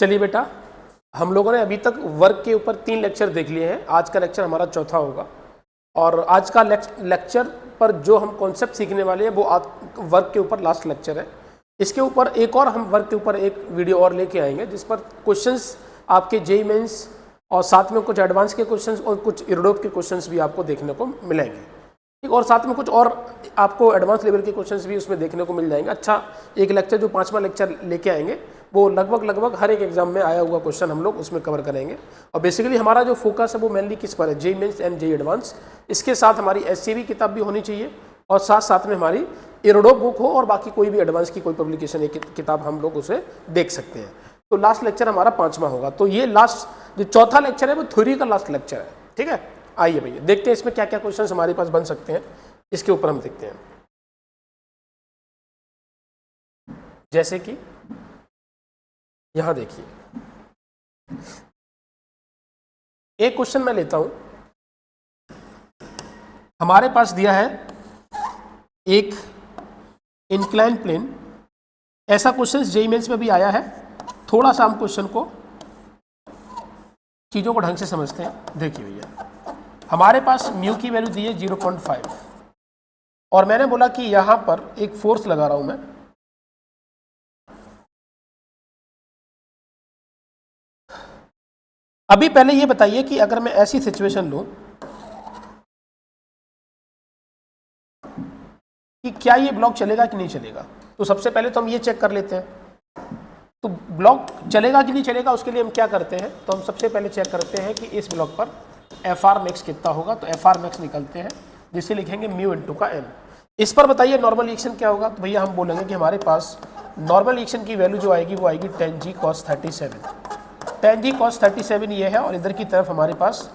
चलिए बेटा, हम लोगों ने अभी तक वर्क के ऊपर 3 लेक्चर देख लिए हैं। आज का लेक्चर हमारा चौथा होगा और आज का लेक्चर पर जो हम कॉन्सेप्ट सीखने वाले हैं वो वर्क के ऊपर लास्ट लेक्चर है। इसके ऊपर एक और हम वर्क के ऊपर एक वीडियो और लेके आएंगे जिस पर क्वेश्चंस आपके जेईई मेंस और साथ में कुछ एडवांस के क्वेश्चंस और कुछ इरोडोप के क्वेश्चंस भी आपको देखने को मिलेंगे, ठीक। और साथ में कुछ और आपको एडवांस लेवल के क्वेश्चंस भी उसमें देखने को मिल जाएंगे। अच्छा, एक लेक्चर जो 5वां लेक्चर लेके आएंगे वो लगभग हर एक एग्जाम में आया हुआ क्वेश्चन हम लोग उसमें कवर करेंगे। और बेसिकली हमारा जो फोकस है वो मेनली किस पर है, JEE mains and JEE advance. इसके साथ हमारी एससीबी किताब भी होनी चाहिए और साथ में हमारी इरोडोप बुक हो और बाकी कोई भी एडवांस की कोई पब्लिकेशन एक किताब हम लोग उसे देख सकते हैं। तो लास्ट लेक्चर हमारा 5वां होगा। तो ये लास्ट जो चौथा लेक्चर है वो थ्योरी का लास्ट लेक्चर है, ठीक है। आइए भैया देखते हैं इसमें क्या क्या क्वेश्चन हमारे पास बन सकते हैं, इसके ऊपर हम देखते हैं। जैसे कि यहां देखिए, एक क्वेश्चन मैं लेता हूं। हमारे पास दिया है एक इंक्लाइन प्लेन। ऐसा क्वेश्चन जेईई मेंस में भी आया है। थोड़ा सा हम क्वेश्चन को चीजों को ढंग से समझते हैं। देखिए भैया, हमारे पास म्यू की वैल्यू दी है 0.5 और मैंने बोला कि यहां पर एक फोर्स लगा रहा हूं मैं। अभी पहले ये बताइए कि अगर मैं ऐसी सिचुएशन लूं कि क्या ये ब्लॉक चलेगा कि नहीं चलेगा, तो सबसे पहले तो हम ये चेक कर लेते हैं। तो ब्लॉक चलेगा कि नहीं चलेगा उसके लिए हम क्या करते हैं, तो हम सबसे पहले चेक करते हैं कि इस ब्लॉक पर एफआर मैक्स कितना होगा। तो एफआर मैक्स निकलते हैं जिसे लिखेंगे म्यू इंटू का एन। इस पर बताइए नॉर्मल रिएक्शन क्या होगा, तो भैया हम बोलेंगे कि हमारे पास नॉर्मल रिएक्शन की वैल्यू जो आएगी वो आएगी tan g cos 37। tan g cos 37 ये है और इधर की तरफ हमारे पास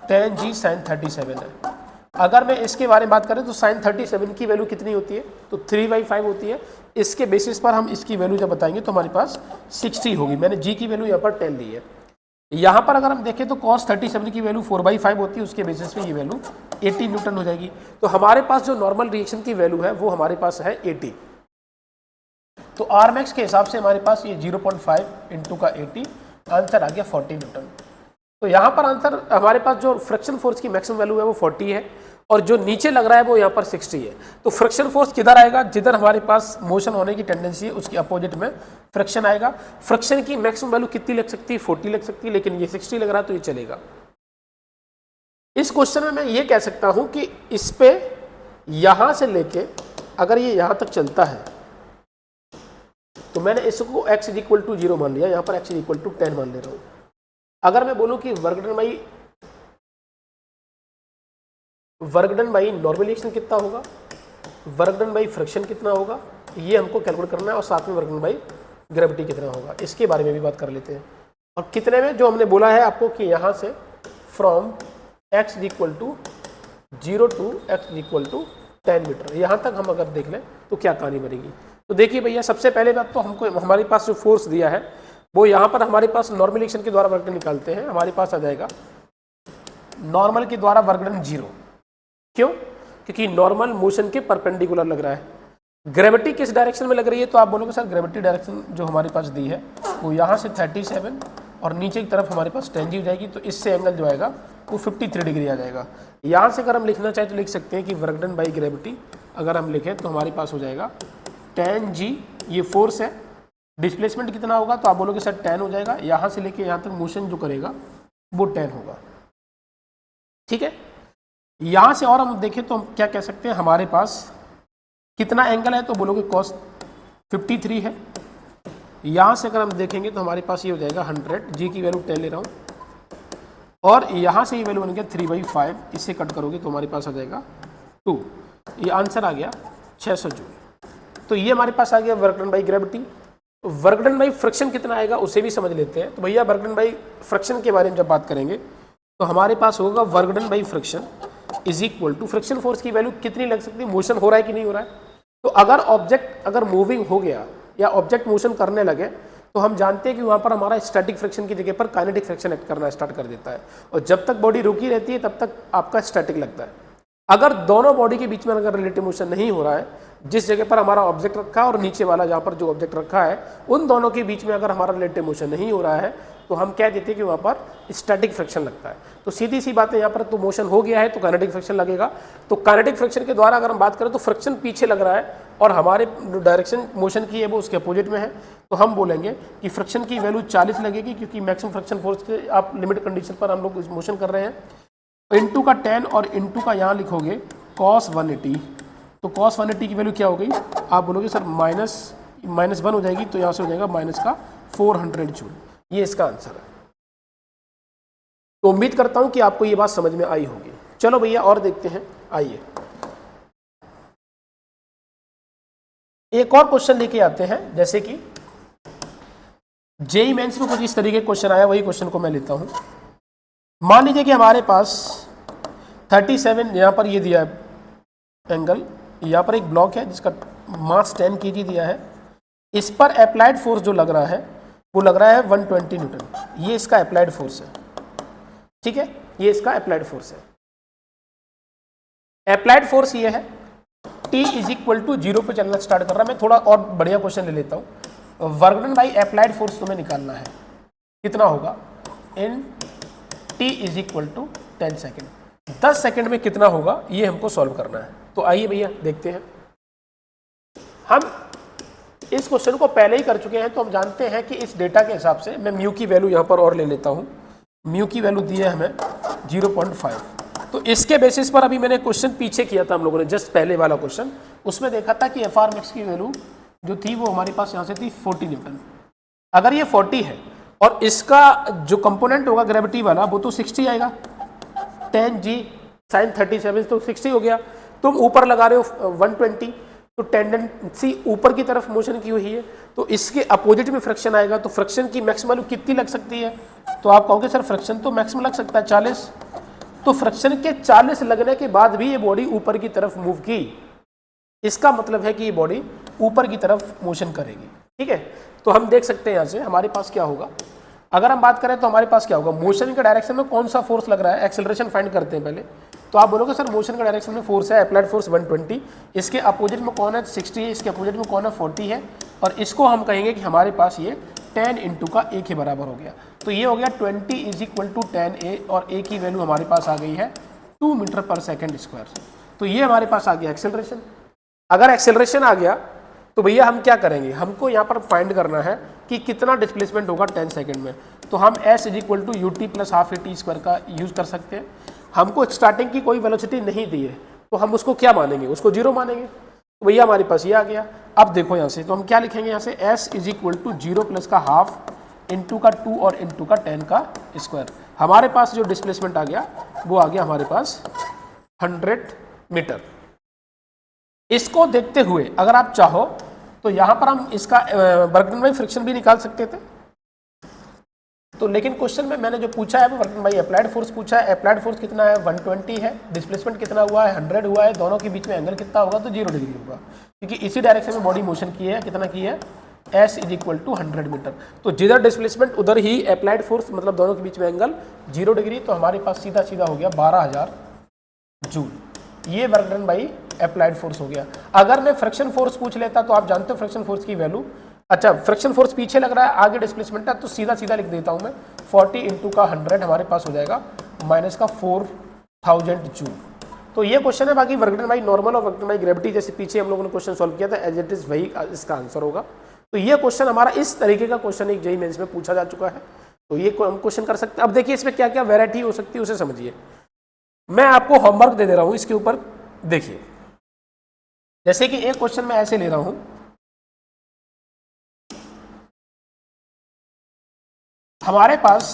tan g sin 37 है। अगर मैं इसके बारे में बात करें तो sin 37 की वैल्यू कितनी होती है, तो 3/5 होती है। इसके बेसिस पर हम इसकी वैल्यू जब बताएंगे तो हमारे पास 60 होगी। मैंने g की वैल्यू यहाँ पर 10 ली है। यहाँ पर अगर हम देखें तो cos 37 की वैल्यू 4/5 होती है, उसके बेसिस पे ये वैल्यू 80 न्यूटन हो जाएगी। तो हमारे पास जो नॉर्मल रिएक्शन की वैल्यू है वो हमारे पास है 80। तो आर मैक्स के हिसाब से हमारे पास ये 0.5 इंटू का 80, आंसर आ गया 40 न्यूटन। तो यहाँ पर आंसर हमारे पास जो फ्रिक्शन फोर्स की मैक्सिमम वैल्यू है वो 40 है और जो नीचे लग रहा है वो यहाँ पर 60 है। तो फ्रिक्शन फोर्स किधर आएगा, जिधर हमारे पास मोशन होने की टेंडेंसी है उसकी अपोजिट में फ्रिक्शन आएगा। फ्रिक्शन की मैक्सिमम वैल्यू कितनी लग सकती है, 40 लग सकती है, लेकिन ये 60 लग रहा है तो ये चलेगा। इस क्वेश्चन में मैं ये कह सकता हूं कि इस पे यहां से लेके अगर ये यहां तक चलता है तो मैंने इसको x = 0 मान लिया, यहां पर x = 10 मान ले रहा हूं। अगर मैं बोलूं कि work done by normal reaction कितना होगा, वर्क डन बाई फ्रिक्शन कितना होगा, ये हमको कैलकुलेट करना है और साथ में वर्क डन बाई ग्रेविटी कितना होगा, इसके बारे में भी बात कर लेते हैं। और कितने में, जो हमने बोला है आपको कि यहां से from x = 0 to x = 10 metre, यहाँ तक हम अगर देख लें तो क्या कहानी बनेगी। तो देखिए भैया, सबसे पहले बात तो हमको हमारे पास जो फोर्स दिया है वो यहाँ पर हमारे पास नॉर्मल रिएक्शन के द्वारा वर्क डन निकालते हैं। हमारे पास आ जाएगा नॉर्मल के द्वारा वर्क डन 0। क्यों? क्योंकि नॉर्मल मोशन के परपेंडिकुलर लग रहा है। ग्रेविटी किस डायरेक्शन में लग रही है, तो आप बोलोगे सर ग्रेविटी डायरेक्शन जो हमारे पास दी है वो यहाँ से 37 और नीचे की तरफ हमारे पास tan g हो जाएगी। तो इससे एंगल जो आएगा वो 53 डिग्री आ जाएगा। यहाँ से अगर हम लिखना चाहें तो लिख सकते हैं कि वर्क डन बाई ग्रेविटी अगर हम लिखें तो हमारे पास हो जाएगा tan g, ये फोर्स है, डिस्प्लेसमेंट कितना होगा, तो आप बोलोगे सर 10 हो जाएगा। यहाँ से लेके यहाँ तक मोशन जो करेगा वो 10 होगा, ठीक है। यहाँ से और हम देखें तो हम क्या कह सकते हैं, हमारे पास कितना एंगल है, तो बोलोगे cos 53 है। यहाँ से अगर हम देखेंगे तो हमारे पास ये हो जाएगा 100, g की वैल्यू 10 ले रहा हूँ और यहाँ से ये वैल्यू बन गया 3/5, इससे कट करोगे तो हमारे पास आ जाएगा 2। ये आंसर आ गया 600 जूल। तो ये हमारे पास आ गया work done by gravity. Work done by friction कितना आएगा उसे भी समझ लेते हैं। तो भैया वर्क डन बाई फ्रिक्शन के बारे में जब बात करेंगे तो हमारे पास होगा work done by friction = friction force की वैल्यू कितनी लग सकती है, मोशन हो रहा है कि नहीं हो रहा है। तो अगर ऑब्जेक्ट अगर मूविंग हो गया या ऑब्जेक्ट मोशन करने लगे तो हम जानते हैं कि वहाँ पर हमारा स्टैटिक फ्रिक्शन की जगह पर काइनेटिक फ्रिक्शन एक्ट करना स्टार्ट कर देता है और जब तक बॉडी रुकी रहती है तब तक आपका स्टैटिक लगता है। अगर दोनों बॉडी के बीच में अगर रिलेटिव मोशन नहीं हो रहा है, जिस जगह पर हमारा ऑब्जेक्ट रखा है और नीचे वाला जहाँ पर जो ऑब्जेक्ट रखा है, उन दोनों के बीच में अगर हमारा रिलेटिव मोशन नहीं हो रहा है तो हम कह देते हैं कि वहाँ पर स्टैटिक फ्रिक्शन लगता है। तो सीधी सी बात है, यहाँ पर तो मोशन हो गया है तो काइनेटिक फ्रिक्शन लगेगा। तो काइनेटिक फ्रिक्शन के द्वारा अगर हम बात करें तो फ्रिक्शन पीछे लग रहा है और हमारे डायरेक्शन मोशन की है वो उसके अपोजिट में है, तो हम बोलेंगे कि फ्रिक्शन की वैल्यू 40 लगेगी, क्योंकि मैक्सिमम फ्रिक्शन फोर्स के आप लिमिट कंडीशन पर हम लोग मोशन कर रहे हैं। इंटू का 10 और इंटू का यहाँ लिखोगे cos 180, तो cos 180 की वैल्यू क्या हो गई, आप बोलोगे सर माइनस 1 हो जाएगी, तो यहाँ से हो जाएगा माइनस का 400 जूल। ये इसका आंसर है। तो उम्मीद करता हूं कि आपको ये बात समझ में आई होगी। चलो भैया और देखते हैं, आइए एक और क्वेश्चन लेके आते हैं। जैसे कि जेईई मेंस में कुछ इस तरीके का क्वेश्चन आया, वही क्वेश्चन को मैं लेता हूं। मान लीजिए कि हमारे पास 37 यहाँ पर ये दिया है एंगल, यहाँ पर एक ब्लॉक है जिसका मास 10 kg दिया है, इस पर अप्लाइड फोर्स जो लग रहा है वो लग रहा है 120 न्यूटन। ये इसका अप्लाइड फोर्स है, ठीक है, ये इसका अप्लाइड फोर्स है। अप्लाइड फोर्स ये है, T इज इक्वल टू 0 पे चलना स्टार्ट कर रहा है। मैं थोड़ा और बढ़िया क्वेश्चन ले लेता हूँ। Work done by applied force तुम्हें निकालना है, कितना होगा, in T is equal to 10 second. 10 second में कितना होगा ये हमको सॉल्व करना है। तो आइए भैया देखते हैं। हम इस क्वेश्चन को पहले ही कर चुके हैं, तो हम जानते हैं कि इस डेटा के हिसाब से मैं म्यू की वैल्यू यहाँ पर और ले लेता हूँ। म्यू की वैल्यू दी है हमें 0.5। तो इसके बेसिस पर अभी मैंने क्वेश्चन पीछे किया था हम लोगों ने, जस्ट पहले वाला क्वेश्चन, उसमें देखा था कि एफ आर मैक्स की वैल्यू जो थी वो हमारे पास यहाँ से थी 40 न्यूटन। अगर ये 40 है और इसका जो कंपोनेंट होगा ग्रेविटी वाला वो तो 60 आएगा, 10g sin 37 तो 60 हो गया। तुम ऊपर लगा रहे हो 120, तो टेंडेंसी ऊपर की तरफ मोशन की हुई है, तो इसके अपोजिट में फ्रिक्शन आएगा, तो फ्रिक्शन की मैक्सिमम वैल्यू कितनी लग सकती है, तो आप कहोगे सर फ्रिक्शन तो मैक्सिमम लग सकता है 40। तो फ्रिक्शन के 40 लगने के बाद भी ये बॉडी ऊपर की तरफ मूव की, इसका मतलब है कि ये बॉडी ऊपर की तरफ मोशन करेगी, ठीक है। तो हम देख सकते हैं यहाँ से हमारे पास क्या होगा, अगर हम बात करें तो हमारे पास क्या होगा, मोशन के डायरेक्शन में कौन सा फोर्स लग रहा है, एक्सेलरेशन फाइंड करते हैं पहले। तो आप बोलोगे सर मोशन के डायरेक्शन में फोर्स है अप्लाइड फोर्स 120, इसके अपोजिट में कौन है 60 है, इसके अपोजिट में कौन है 40 है, और इसको हम कहेंगे कि हमारे पास ये 10 इंटू का a के बराबर हो गया। तो ये हो गया 20 इज इक्वल टू 10a, और a की वैल्यू हमारे पास आ गई है 2 मीटर पर सेकेंड स्क्वायर। तो ये हमारे पास आ गया एक्सेलरेशन। अगर एक्सेलरेशन आ गया तो भैया हम क्या करेंगे, हमको यहाँ पर फाइंड करना है कि कितना डिस्प्लेसमेंट होगा 10 सेकेंड में। तो हम s is equal to u t plus half a t square का यूज़ कर सकते हैं। हमको स्टार्टिंग की कोई वेलोसिटी नहीं दी है, तो हम उसको क्या मानेंगे, उसको 0 मानेंगे। तो भैया हमारे पास ये आ गया। अब देखो यहाँ से, तो हम क्या लिखेंगे यहाँ से, s is equal to 0 plus का हाफ इंटू का 2 और इंटू का 10 का स्क्वायर। हमारे पास जो डिस्प्लेसमेंट आ गया वो आ गया हमारे पास 100 मीटर। इसको देखते हुए अगर आप चाहो तो यहाँ पर हम इसका वर्क डन बाई फ्रिक्शन भी निकाल सकते थे, तो लेकिन क्वेश्चन में मैंने जो पूछा है वो work done by applied force पूछा है। अप्लाइड फोर्स कितना है 120 है, डिस्प्लेसमेंट कितना हुआ है 100 हुआ है, दोनों के बीच में एंगल कितना होगा तो 0 डिग्री होगा, क्योंकि इसी डायरेक्शन में बॉडी मोशन की है, कितना की है s is equal to 100 metre. तो जिधर डिस्प्लेसमेंट उधर ही अप्लाइड फोर्स, मतलब दोनों के बीच में एंगल 0 डिग्री, तो हमारे पास सीधा सीधा हो गया 12000 जूल। ये work done by applied force हो गया। अगर मैं फ्रिक्शन फोर्स पूछ लेता तो आप जानते हो फ्रिक्शन फोर्स की वैल्यू, अच्छा फ्रिक्शन फोर्स पीछे लग रहा है, आगे डिस्प्लेसमेंट है, तो सीधा सीधा लिख देता हूं मैं 40 इंटू का 100 हमारे पास हो जाएगा माइनस का 4000 जूल। तो ये क्वेश्चन है। बाकी वर्क डन बाई नॉर्मल और वर्क डन बाई ग्रेविटी जैसे पीछे हम लोगों ने क्वेश्चन सॉल्व किया था, एज इट इज वही इसका आंसर होगा। तो ये क्वेश्चन हमारा इस तरीके का क्वेश्चन एक जेईई मेंस में पूछा जा चुका है, तो ये हम क्वेश्चन कर सकते हैं। अब देखिए इसमें क्या क्या वेराइटी हो सकती है उसे समझिए। मैं आपको होमवर्क दे दे रहा हूं इसके ऊपर, देखिए जैसे कि एक क्वेश्चन मैं ऐसे ले रहा हूं, हमारे पास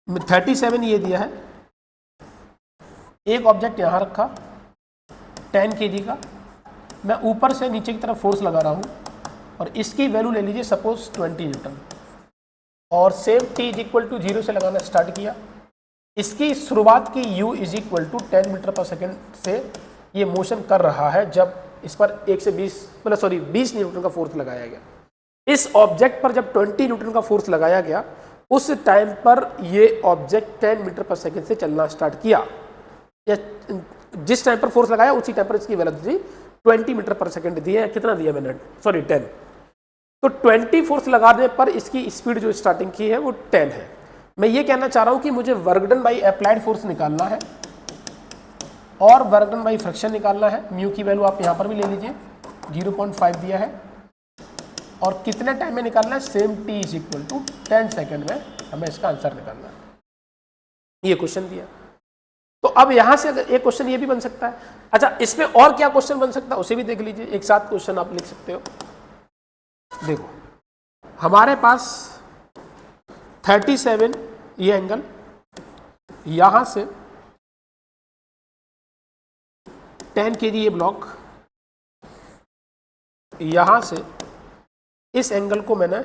में 37 ये दिया है, एक ऑब्जेक्ट यहां रखा 10 kg का, मैं ऊपर से नीचे की तरफ फोर्स लगा रहा हूं और इसकी वैल्यू ले लीजिए सपोज 20 न्यूटन, और same t is equal to 0 से लगाना स्टार्ट किया। इसकी शुरुआत की u is equal to 10 metre पर सेकेंड से ये मोशन कर रहा है जब इस पर 20 न्यूटन का फोर्स लगाया गया। इस ऑब्जेक्ट पर जब 20 न्यूटन का फोर्स लगाया गया उस टाइम पर ये ऑब्जेक्ट 10 मीटर पर सेकेंड से चलना स्टार्ट किया। या जिस टाइम पर फोर्स लगाया उसी टाइम पर इसकी वेलोसिटी 20 मीटर पर सेकंड दी है। कितना दिया मैंने, सॉरी 10। तो 20 फोर्स लगाने पर इसकी स्पीड जो स्टार्टिंग की है वो 10 है। मैं ये कहना चाह रहा हूं कि मुझे work done by applied force निकालना है और वर्क डन बाई फ्रिक्शन निकालना है। म्यू की वैल्यू आप यहां पर भी ले लीजिए, 0.5 दिया है और कितने टाइम में निकालना है, same t is equal to 10 second में हमें इसका आंसर निकालना है। ये क्वेश्चन दिया। तो अब यहां से अगर एक क्वेश्चन ये भी बन सकता है, अच्छा इसमें और क्या क्वेश्चन बन सकता है उसे भी देख लीजिए। एक साथ क्वेश्चन आप लिख सकते हो। देखो हमारे पास 37 ये एंगल, यहां से 10 kg ये ब्लॉक, यहां से इस एंगल को मैंने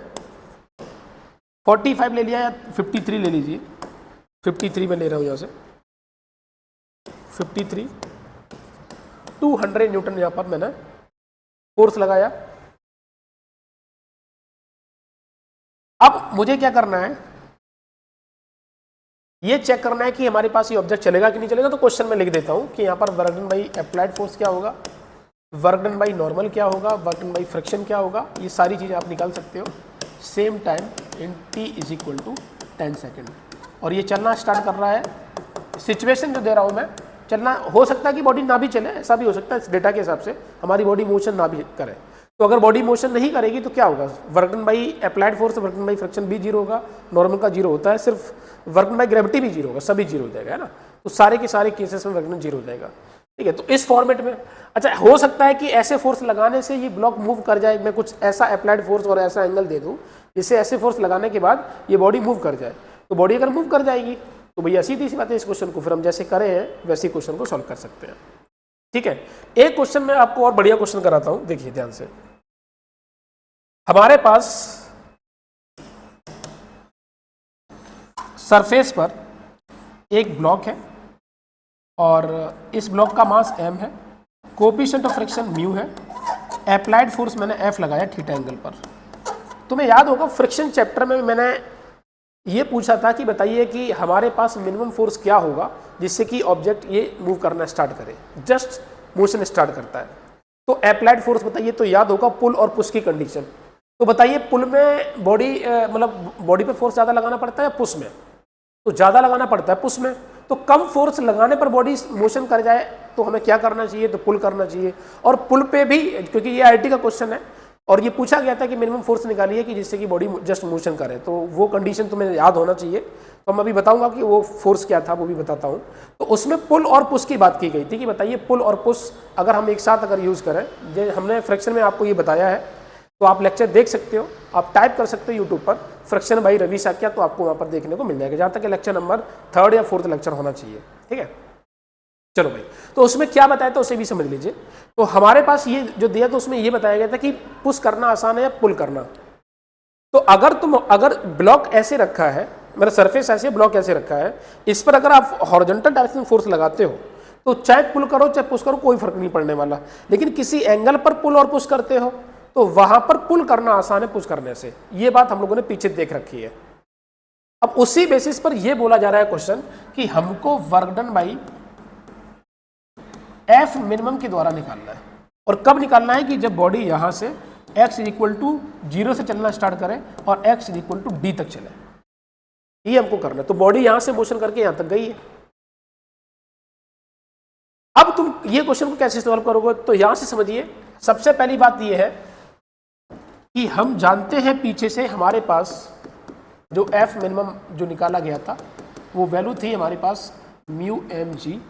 45 ले लिया या 53 ले लीजिए, 53 में ले रहा हूं यहां से 53, 200 न्यूटन यहां पर मैंने फोर्स लगाया। अब मुझे क्या करना है, ये चेक करना है कि हमारे पास ये ऑब्जेक्ट चलेगा कि नहीं चलेगा। तो क्वेश्चन में लिख देता हूं कि यहां पर work done by applied force क्या होगा, वर्क डन बाई नॉर्मल क्या होगा, वर्क डन बाई फ्रिक्शन क्या होगा, ये सारी चीजें आप निकाल सकते हो। Same time in t is equal to 10 second. और ये चलना स्टार्ट कर रहा है। सिचुएशन जो दे रहा हूं मैं, चलना हो सकता है कि बॉडी ना भी चले, ऐसा भी हो सकता है इस डेटा के हिसाब से हमारी बॉडी मोशन ना भी करे। तो अगर बॉडी मोशन नहीं करेगी तो क्या होगा, work done by applied force, work done by friction भी जीरो होगा, नॉर्मल का जीरो होता है, सिर्फ वर्क डन बाई ग्रेविटी भी जीरो होगा, सभी जीरो हो जाएगा, है ना। तो सारे के सारे केसेस में वर्क डन जीरो हो जाएगा, ठीक है। तो इस फॉर्मेट में, अच्छा हो सकता है कि ऐसे फोर्स लगाने से ये ब्लॉक मूव कर जाए, मैं कुछ ऐसा अप्लाइड फोर्स और ऐसा एंगल दे दूं जिससे ऐसे फोर्स लगाने के बाद ये बॉडी मूव कर जाए। तो बॉडी अगर मूव कर जाएगी तो भैया सीधी सी बात है, इस क्वेश्चन को फिर हम जैसे करे हैं वैसे क्वेश्चन को सॉल्व कर सकते हैं, ठीक है। एक क्वेश्चन में आपको और बढ़िया क्वेश्चन कराता हूं, देखिए ध्यान से। हमारे पास सरफेस पर एक ब्लॉक है और इस ब्लॉक का मास m है, कोएफिशिएंट ऑफ फ्रिक्शन म्यू है, अप्लाइड फोर्स मैंने F लगाया थीटा एंगल पर। तुम्हें याद होगा फ्रिक्शन चैप्टर में मैंने ये पूछा था कि बताइए कि हमारे पास मिनिमम फोर्स क्या होगा जिससे कि ऑब्जेक्ट ये मूव करना स्टार्ट करे, जस्ट मोशन स्टार्ट करता है। तो अप्लाइड फोर्स बताइए, तो याद होगा पुल और पुश की कंडीशन। तो बताइए पुल में बॉडी मतलब बॉडी पे फोर्स ज़्यादा लगाना पड़ता है या पुश में, तो ज़्यादा लगाना पड़ता है पुश में। तो कम फोर्स लगाने पर बॉडी मोशन कर जाए तो हमें क्या करना चाहिए, तो पुल करना चाहिए। और पुल पे भी, क्योंकि ये आईटी का क्वेश्चन है और ये पूछा गया था कि मिनिमम फोर्स निकालिए कि जिससे कि बॉडी जस्ट मोशन करे, तो वो कंडीशन तुम्हें याद होना चाहिए। तो मैं अभी बताऊंगा कि वो फोर्स क्या था, वो भी बताता हूँ। तो उसमें पुल और पुश की बात की गई थी कि बताइए पुल और पुश अगर हम एक साथ अगर यूज़ करें, जो हमने फ्रिक्शन में आपको ये बताया है, तो आप लेक्चर देख सकते हो, आप टाइप कर सकते हो यूट्यूब पर फ्रिक्शन बाई रवि साक्या, तो आपको वहाँ पर देखने को मिल जाएगा, जहाँ तक लेक्चर नंबर 3rd या 4th लेक्चर होना चाहिए, ठीक है। चलो भाई, तो उसमें क्या बताया था उसे भी समझ लीजिए। तो हमारे पास ये जो दिया तो उसमें ये बताया गया था कि पुश करना आसान है या पुल करना। तो अगर ब्लॉक ऐसे रखा है, मेरा सरफेस ऐसे, ब्लॉक ऐसे रखा है, इस पर अगर आप हॉरिजॉन्टल डायरेक्शन फोर्स लगाते हो तो चाहे पुल करो चाहे पुश करो कोई फर्क नहीं पड़ने वाला। लेकिन किसी एंगल पर पुल और पुश करते हो तो वहां पर पुल करना आसान है पुश करने से। ये बात हम लोगों ने पीछे देख रखी है। अब उसी बेसिस पर यह बोला जा रहा है क्वेश्चन कि हमको work done by F minimum के द्वारा निकालना है। और कब निकालना है कि जब बॉडी यहां से x इज इक्वल टू 0 से चलना स्टार्ट करे और x is equal to d तक चले, ये हमको करना है। तो बॉडी यहां से मोशन करके यहां तक गई है। अब तुम ये क्वेश्चन को कैसे सॉल्व करोगे, तो यहां से समझिए। सबसे पहली बात ये है कि हम जानते हैं पीछे से हमारे पास जो एफ मिनिमम जो निकाला गया था वो वैल्यू थी हमारे पास mu M G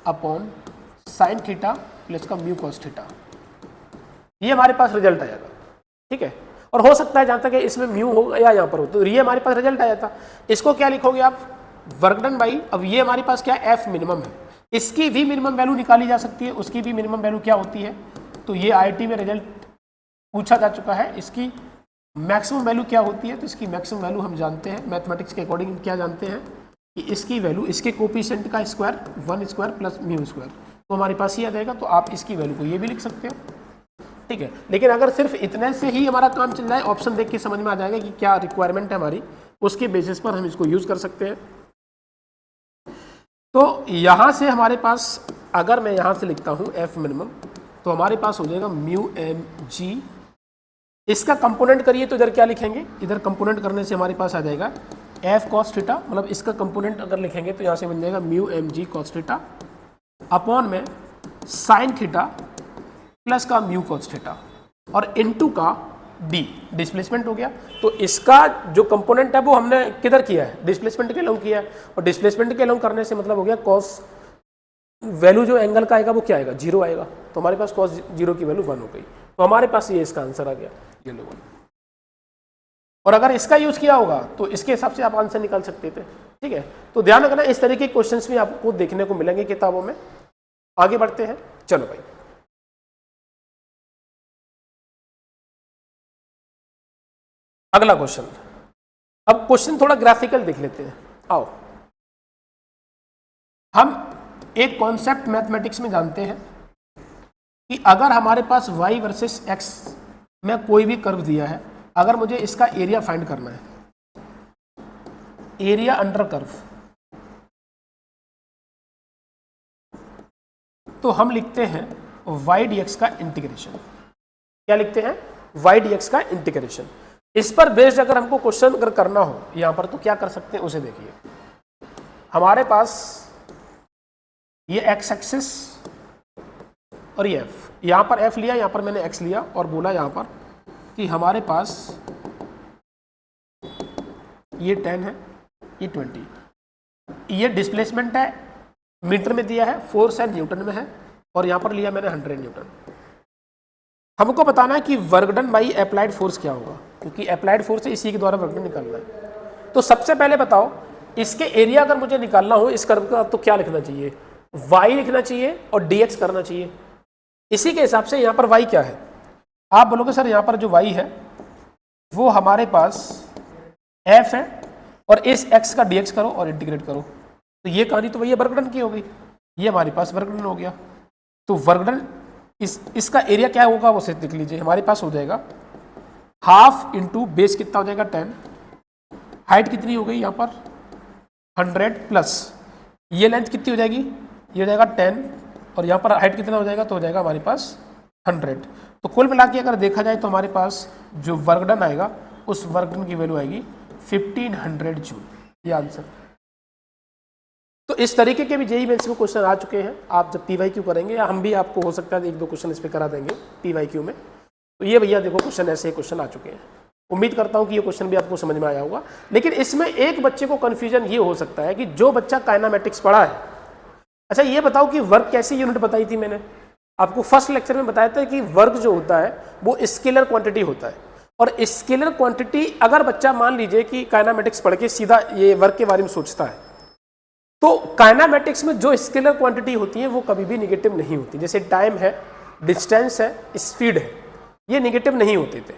upon sine theta plus का म्यू कॉस थीटा। ये हमारे पास रिजल्ट आया था, ठीक है। और हो सकता है जहां तक इसमें म्यू हो या यहाँ पर हो, तो ये हमारे पास रिजल्ट आया था। इसको क्या लिखोगे आप, वर्क डन बाई, अब ये हमारे पास क्या एफ मिनिमम है, इसकी भी मिनिमम वैल्यू निकाली जा सकती है, उसकी भी मिनिमम वैल्यू क्या होती है। तो ये आईटी में रिजल्ट पूछा जा चुका है, इसकी मैक्सिमम वैल्यू क्या होती है। तो इसकी मैक्सिमम वैल्यू हम जानते हैं मैथमेटिक्स के अकॉर्डिंग, क्या जानते हैं कि इसकी वैल्यू इसके कोएफिशिएंट का square 1 square plus mu square, तो हमारे पास ये आ जाएगा। तो आप इसकी वैल्यू को ये भी लिख सकते हो, ठीक है। लेकिन अगर सिर्फ इतने से ही हमारा काम चल जाए, ऑप्शन देख के समझ में आ जाएगा कि क्या रिक्वायरमेंट है हमारी, उसके बेसिस पर हम इसको यूज कर सकते हैं। तो यहाँ से हमारे पास अगर मैं यहाँ से लिखता हूँ एफ मिनिमम, तो हमारे पास हो जाएगा म्यू एम जी। इसका कंपोनेंट करिए तो इधर क्या लिखेंगे, इधर कंपोनेंट करने से हमारे पास आ जाएगा एफ कॉस थीटा, मतलब इसका कंपोनेंट अगर लिखेंगे तो यहाँ से बन जाएगा mu M g cos theta upon में साइन थीटा प्लस का म्यू कॉस थीटा और इनटू का डी डिस्प्लेसमेंट हो गया। तो इसका जो कंपोनेंट है वो हमने किधर किया है, डिस्प्लेसमेंट के अलोंग किया है, और डिस्प्लेसमेंट के अलोंग करने से मतलब हो गया कॉस वैल्यू जो एंगल का आएगा वो क्या आएगा, जीरो आएगा। तो हमारे पास कॉस जीरो की वैल्यू 1 हो गई। तो हमारे पास ये इसका आंसर आ गया, ये लो 1। और अगर इसका यूज किया होगा तो इसके हिसाब से आप आंसर निकाल सकते थे। ठीक है, तो ध्यान रखना इस तरीके के क्वेश्चंस भी आपको देखने को मिलेंगे किताबों में। आगे बढ़ते हैं, चलो भाई। अगला क्वेश्चन, अब क्वेश्चन थोड़ा ग्राफिकल देख लेते हैं। आओ, हम एक कॉन्सेप्ट मैथमेटिक्स में जानते हैं कि अगर हमारे पास y वर्सेस x में कोई भी कर्व दिया है, अगर मुझे इसका एरिया फाइंड करना है, एरिया अंडर कर्व, तो हम लिखते हैं y dx का इंटीग्रेशन। क्या लिखते हैं, y dx का इंटीग्रेशन। इस पर बेस्ड अगर हमको क्वेश्चन अगर करना हो यहां पर तो क्या कर सकते हैं उसे देखिए। हमारे पास ये x एक्सिस और ये f, यहां पर f लिया, यहां पर मैंने x लिया और बोला यहां पर कि हमारे पास ये 10 है, ये 20, ये डिस्प्लेसमेंट है, मीटर में दिया है, फोर्स है न्यूटन में है, और यहां पर लिया मैंने 100 न्यूटन। हमको बताना है कि work done by applied force क्या होगा, क्योंकि अप्लाइड फोर्स है, इसी के द्वारा वर्क डन निकालना है। तो सबसे पहले बताओ, इसके एरिया अगर मुझे निकालना हो इस कर्व का तो क्या लिखना चाहिए, y लिखना चाहिए और dx करना चाहिए। इसी के हिसाब से यहाँ पर y क्या है, आप बोलोगे सर यहाँ पर जो y है वो हमारे पास f है और इस x का dx करो और इंटीग्रेट करो, तो ये कहानी तो भैया वर्क डन की हो गई, ये हमारे पास वर्क डन हो गया। तो वर्क डन इसका एरिया क्या होगा वो देख लीजिए, हमारे पास हो जाएगा हाफ इंटू बेस कितना हो जाएगा 10, हाइट कितनी हो गई यहाँ पर 100 प्लस ये लेंथ कितनी हो जाएगी, ये हो जाएगा 10, और यहाँ पर हाइट कितना हो जाएगा, तो हो जाएगा हमारे पास 100। तो कुल मिला के अगर देखा जाए तो हमारे पास जो वर्क डन आएगा उस वर्क डन की वैल्यू आएगी 1500 जूल, ये आंसर। तो इस तरीके के भी जेईई मेंस में क्वेश्चन आ चुके हैं। आप जब पीवाईक्यू करेंगे, या हम भी आपको हो सकता है 1-2 क्वेश्चन इस पर करा देंगे पीवाईक्यू में, तो ये भैया देखो क्वेश्चन, ऐसे क्वेश्चन आ चुके हैं। उम्मीद करता हूँ कि ये क्वेश्चन भी आपको समझ में आया होगा। लेकिन इसमें एक बच्चे को कन्फ्यूजन ये हो सकता है कि जो बच्चा काइनामेटिक्स पढ़ा है, अच्छा ये बताओ कि वर्क कैसी यूनिट बताई थी मैंने आपको फर्स्ट लेक्चर में बताया था कि वर्क जो होता है वो स्केलर क्वांटिटी होता है, और स्केलर क्वांटिटी अगर बच्चा मान लीजिए कि काइनामेटिक्स पढ़ के सीधा ये वर्क के बारे में सोचता है, तो काइनामेटिक्स में जो स्केलर क्वांटिटी होती है वो कभी भी निगेटिव नहीं होती। जैसे टाइम है, डिस्टेंस है, स्पीड है, ये निगेटिव नहीं होते थे।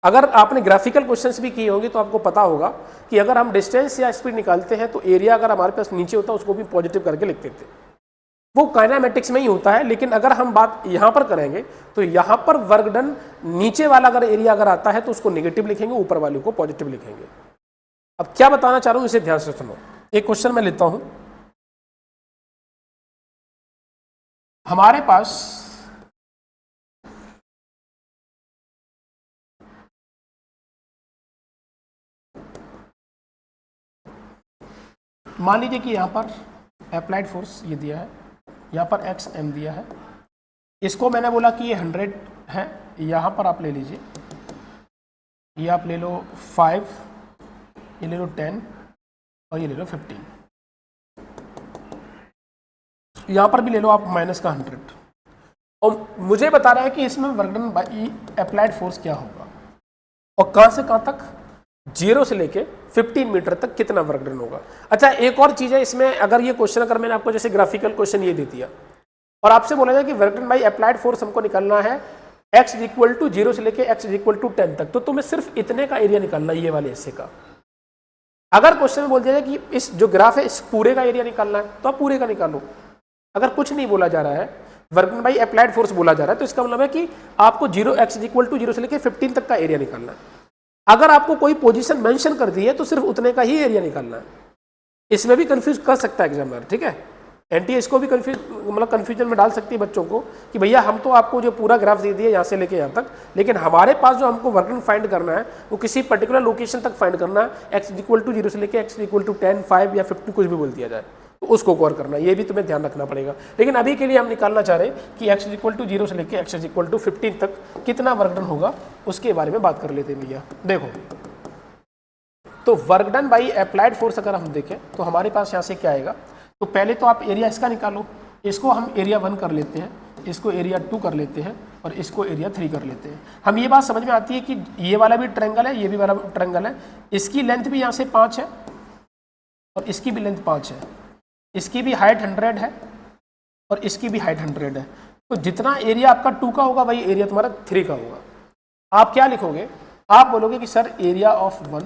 अगर आपने ग्राफिकल क्वेश्चंस भी किए होंगे तो आपको पता होगा कि अगर हम डिस्टेंस या स्पीड निकालते हैं तो एरिया अगर हमारे पास नीचे होता है उसको भी पॉजिटिव करके लिखते थे, वो काइनामेटिक्स में ही होता है। लेकिन अगर हम बात यहाँ पर करेंगे तो यहाँ पर वर्क डन नीचे वाला अगर एरिया अगर आता है तो उसको नेगेटिव लिखेंगे, ऊपर वाले को पॉजिटिव लिखेंगे। अब क्या बताना चाह रहा हूँ इसे ध्यान से सुनो। एक क्वेश्चन मैं लेता हूं, हमारे पास मान लीजिए कि यहां पर अप्लाइड फोर्स ये दिया है, यहां पर एक्स एम दिया है, इसको मैंने बोला कि ये 100 है, यहां पर आप ले लीजिए, ये आप ले लो 5, ये ले लो 10 और ये ले लो 15, यहां पर भी ले लो आप माइनस का 100, और मुझे बता रहा है कि इसमें work done by applied force क्या होगा और कहां से कहां तक, 0 से लेके 15 मीटर तक कितना वर्क डन होगा। अच्छा एक और चीज है इसमें, अगर ये क्वेश्चन अगर मैंने आपको जैसे ग्राफिकल क्वेश्चन ये दे दिया और आपसे बोला जाए कि work done by applied force हमको निकालना है x इक्वल टू 0 से लेके x इक्वल टू 10 तक, तो तुम्हें सिर्फ इतने का एरिया निकालना है, ये वाले हिस्से का। अगर क्वेश्चन में बोल दिया जाए कि इस जो ग्राफ है इस पूरे का एरिया निकालना है तो आप पूरे का निकालो। अगर कुछ नहीं बोला जा रहा है, work done by applied force बोला जा रहा है, तो इसका मतलब है कि आपको 0x इक्वल टू 0 से लेके 15 तक का एरिया निकालना है। अगर आपको कोई पोजीशन मेंशन कर दी है तो सिर्फ उतने का ही एरिया निकालना है। इसमें भी कंफ्यूज कर सकता है एग्जामिनर, ठीक है। एनटीए इसको भी कंफ्यूजन में डाल सकती है बच्चों को कि भैया हम तो आपको जो पूरा ग्राफ दे दिया यहाँ से लेके यहाँ तक, लेकिन हमारे पास जो हमको वर्क डन फाइंड करना है वो किसी पर्टिकुलर लोकेशन तक फाइंड करना है, x = 0 से लेके x = 10, 5 या 50 कुछ भी बोल दिया जाए तो उसको कवर करना है, ये भी तुम्हें ध्यान रखना पड़ेगा। लेकिन अभी के लिए हम निकालना चाह रहे हैं कि x = 0 से लेके x = 15 तक कितना वर्क डन होगा उसके बारे में बात कर लेते हैं भैया। देखो तो work done by applied force अगर हम देखें तो हमारे पास यहाँ से क्या आएगा, तो पहले तो आप एरिया इसका निकालो, इसको हम एरिया 1 कर लेते हैं, इसको एरिया 2 कर लेते हैं और इसको एरिया 3 कर लेते हैं। हम ये बात समझ में आती है कि ये वाला भी ट्रायंगल है, ये भी वाला ट्रायंगल है, इसकी लेंथ भी यहाँ से 5 है और इसकी भी लेंथ 5 है, इसकी भी हाइट 100 है और इसकी भी हाइट 100 है। तो जितना एरिया आपका 2 का होगा वही एरिया तुम्हारा 3 का होगा। आप क्या लिखोगे, आप बोलोगे कि sir area of 1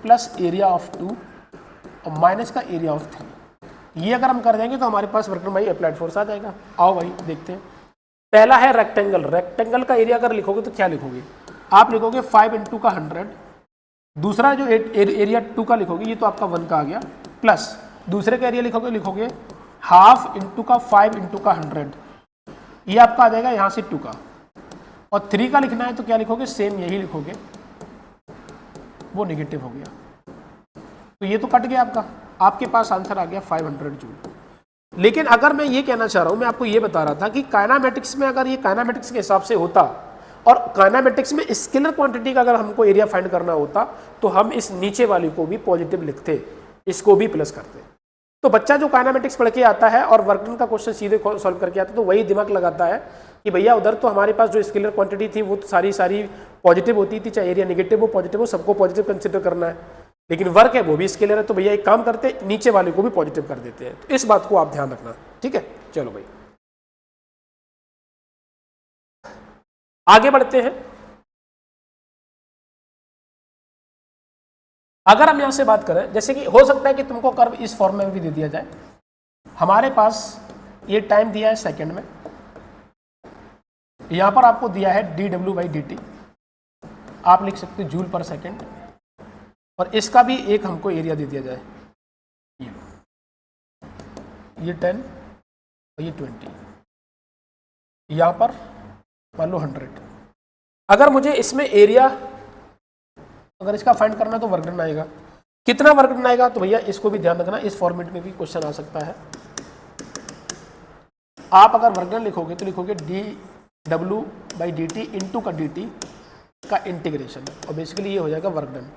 plus area of 2 और माइनस का एरिया ऑफ 3, ये अगर हम कर देंगे तो हमारे पास work done by applied force आ जाएगा। आओ भाई देखते हैं। पहला है रेक्टेंगल, रेक्टेंगल का एरिया अगर लिखोगे तो क्या लिखोगे, आप लिखोगे 5 × का 100, दूसरा जो एरिया 2 का लिखोगे ये तो आपका 1 का आ गया, प्लस दूसरे का एरिया लिखोगे हाफ × का 5 × का 100, ये आपका आ जाएगा यहाँ से 2 का, और 3 का लिखना है तो क्या लिखोगे, सेम यही लिखोगे, वो नेगेटिव हो गया तो ये तो कट गया आपका, आपके पास आंसर आ गया 500 जूल। लेकिन अगर मैं ये कहना चाह रहा हूं, मैं आपको ये बता रहा था कि काइनेमेटिक्स में अगर ये काइनेमेटिक्स के हिसाब से होता और काइनेमेटिक्स में स्केलर क्वांटिटी का अगर हमको एरिया फाइंड करना होता तो हम इस नीचे वाली को भी पॉजिटिव लिखते, इसको भी प्लस करते। तो बच्चा जो काइनेमेटिक्स पढ़ के आता है और वर्क डन का क्वेश्चन सीधे सॉल्व करके आता है तो वही दिमाग लगाता है कि भैया उधर तो हमारे पास जो स्केलर क्वांटिटी थी वो तो सारी पॉजिटिव होती थी, चाहे एरिया नेगेटिव हो पॉजिटिव हो, सबको पॉजिटिव कंसिडर करना है, लेकिन वर्क है वो भी स्केलर है, तो भैया एक काम करते नीचे वाले को भी पॉजिटिव कर देते हैं। तो इस बात को आप ध्यान रखना, ठीक है। चलो भाई आगे बढ़ते हैं। अगर हम यहां से बात करें, जैसे कि हो सकता है कि तुमको कर्व इस फॉर्म में भी दे दिया जाए, हमारे पास ये टाइम दिया है सेकंड में, यहां पर आपको दिया है dw/dt, आप लिख सकते हो जूल पर सेकंड, और इसका भी एक हमको एरिया दे दिया जाए, ये 10 और ये 20, यहां पर मान लो 100। अगर मुझे इसमें एरिया अगर इसका फाइंड करना है तो वर्क डन आएगा, कितना वर्क डन आएगा, तो भैया इसको भी ध्यान रखना, इस फॉर्मेट में भी क्वेश्चन आ सकता है। आप अगर वर्क डन लिखोगे तो लिखोगे dw/dt इंटू का dt का इंटीग्रेशन, और बेसिकली ये हो जाएगा वर्क डन।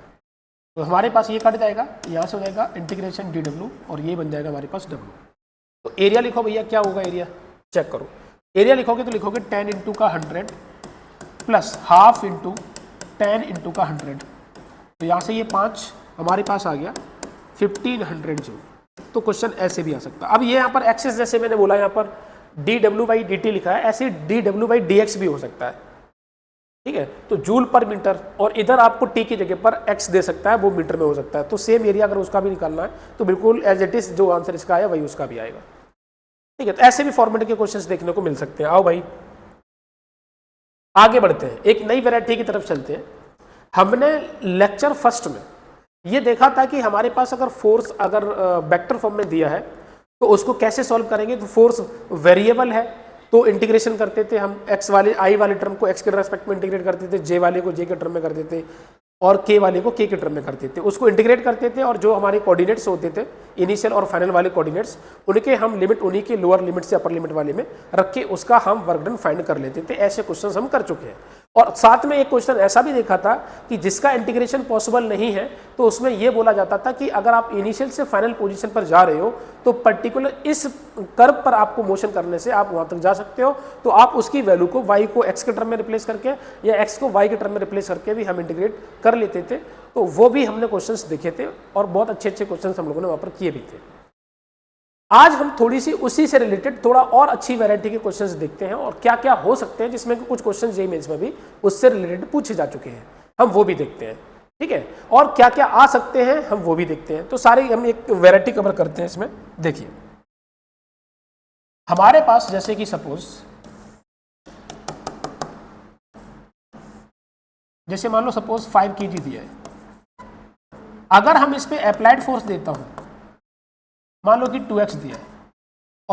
तो हमारे पास ये कट जाएगा, यहाँ से हो जाएगा इंटीग्रेशन dw और ये बन जाएगा हमारे पास w। तो एरिया लिखो भैया, क्या होगा एरिया, चेक करो। एरिया लिखोगे तो लिखोगे 10 × का 100 प्लस हाफ × 10 × का 100, तो यहाँ से ये 5 हमारे पास आ गया 1500 जूल। तो क्वेश्चन ऐसे भी आ सकता है। अब ये यहाँ पर एक्सेस, जैसे मैंने बोला यहाँ पर dw/dt लिखा है, ऐसे dw/dx भी हो सकता है, ठीक है। तो जूल पर मीटर, और इधर आपको टी की जगह पर एक्स दे सकता है, वो मीटर में हो सकता है। तो सेम एरिया अगर उसका भी निकालना है तो बिल्कुल एज इट इज जो आंसर इसका आया वही उसका भी आएगा, ठीक है। तो ऐसे भी फॉर्मेट के क्वेश्चंस देखने को मिल सकते हैं। आओ भाई आगे बढ़ते हैं, एक नई वैरायटी की तरफ चलते हैं। हमने लेक्चर फर्स्ट में ये देखा था कि हमारे पास अगर फोर्स अगर वेक्टर फॉर्म में दिया है तो उसको कैसे सॉल्व करेंगे। तो फोर्स वेरिएबल है तो इंटीग्रेशन करते थे हम, एक्स वाले आई वाले टर्म को एक्स के रेस्पेक्ट में इंटीग्रेट करते थे, जे वाले को जे के टर्म में कर देते और के वाले को के टर्म में करते थे, उसको इंटीग्रेट करते थे। और जो हमारे कोऑर्डिनेट्स होते थे इनिशियल और फाइनल वाले कोऑर्डिनेट्स, उनके हम लिमिट उन्हीं के लोअर लिमिट से अपर लिमिट वाले में रख के उसका हम वर्क डन फाइंड कर लेते थे। ऐसे क्वेश्चंस हम कर चुके हैं। और साथ में एक क्वेश्चन ऐसा भी देखा था कि जिसका इंटीग्रेशन पॉसिबल नहीं है तो उसमें यह बोला जाता था कि अगर आप इनिशियल से फाइनल पोजीशन पर जा रहे हो तो पर्टिकुलर इस कर्व पर आपको मोशन करने से आप वहां तक जा सकते हो, तो आप उसकी वैल्यू को y को x के टर्म में रिप्लेस करके या x को y के टर्म में रिप्लेस करके भी हम इंटीग्रेट कर लेते थे। तो वो भी हमने क्वेश्चंस देखे थे और बहुत अच्छे अच्छे क्वेश्चंस हम लोगों ने वहां पर किए भी थे। आज हम थोड़ी सी उसी से रिलेटेड थोड़ा और अच्छी वैरायटी के क्वेश्चंस देखते हैं और क्या क्या हो सकते हैं, जिसमें कुछ क्वेश्चन जेईई मेंस में भी उससे रिलेटेड पूछे जा चुके हैं, हम वो भी देखते हैं, ठीक है। और क्या क्या आ सकते हैं हम वो भी देखते हैं। तो सारी हम एक वैरायटी कवर करते हैं इसमें। देखिए हमारे पास जैसे कि सपोज जैसे मान लो सपोज 5 kg दिया है, अगर हम इस पे अप्लाइड फोर्स देता हूं, मान लो कि 2x दिया है,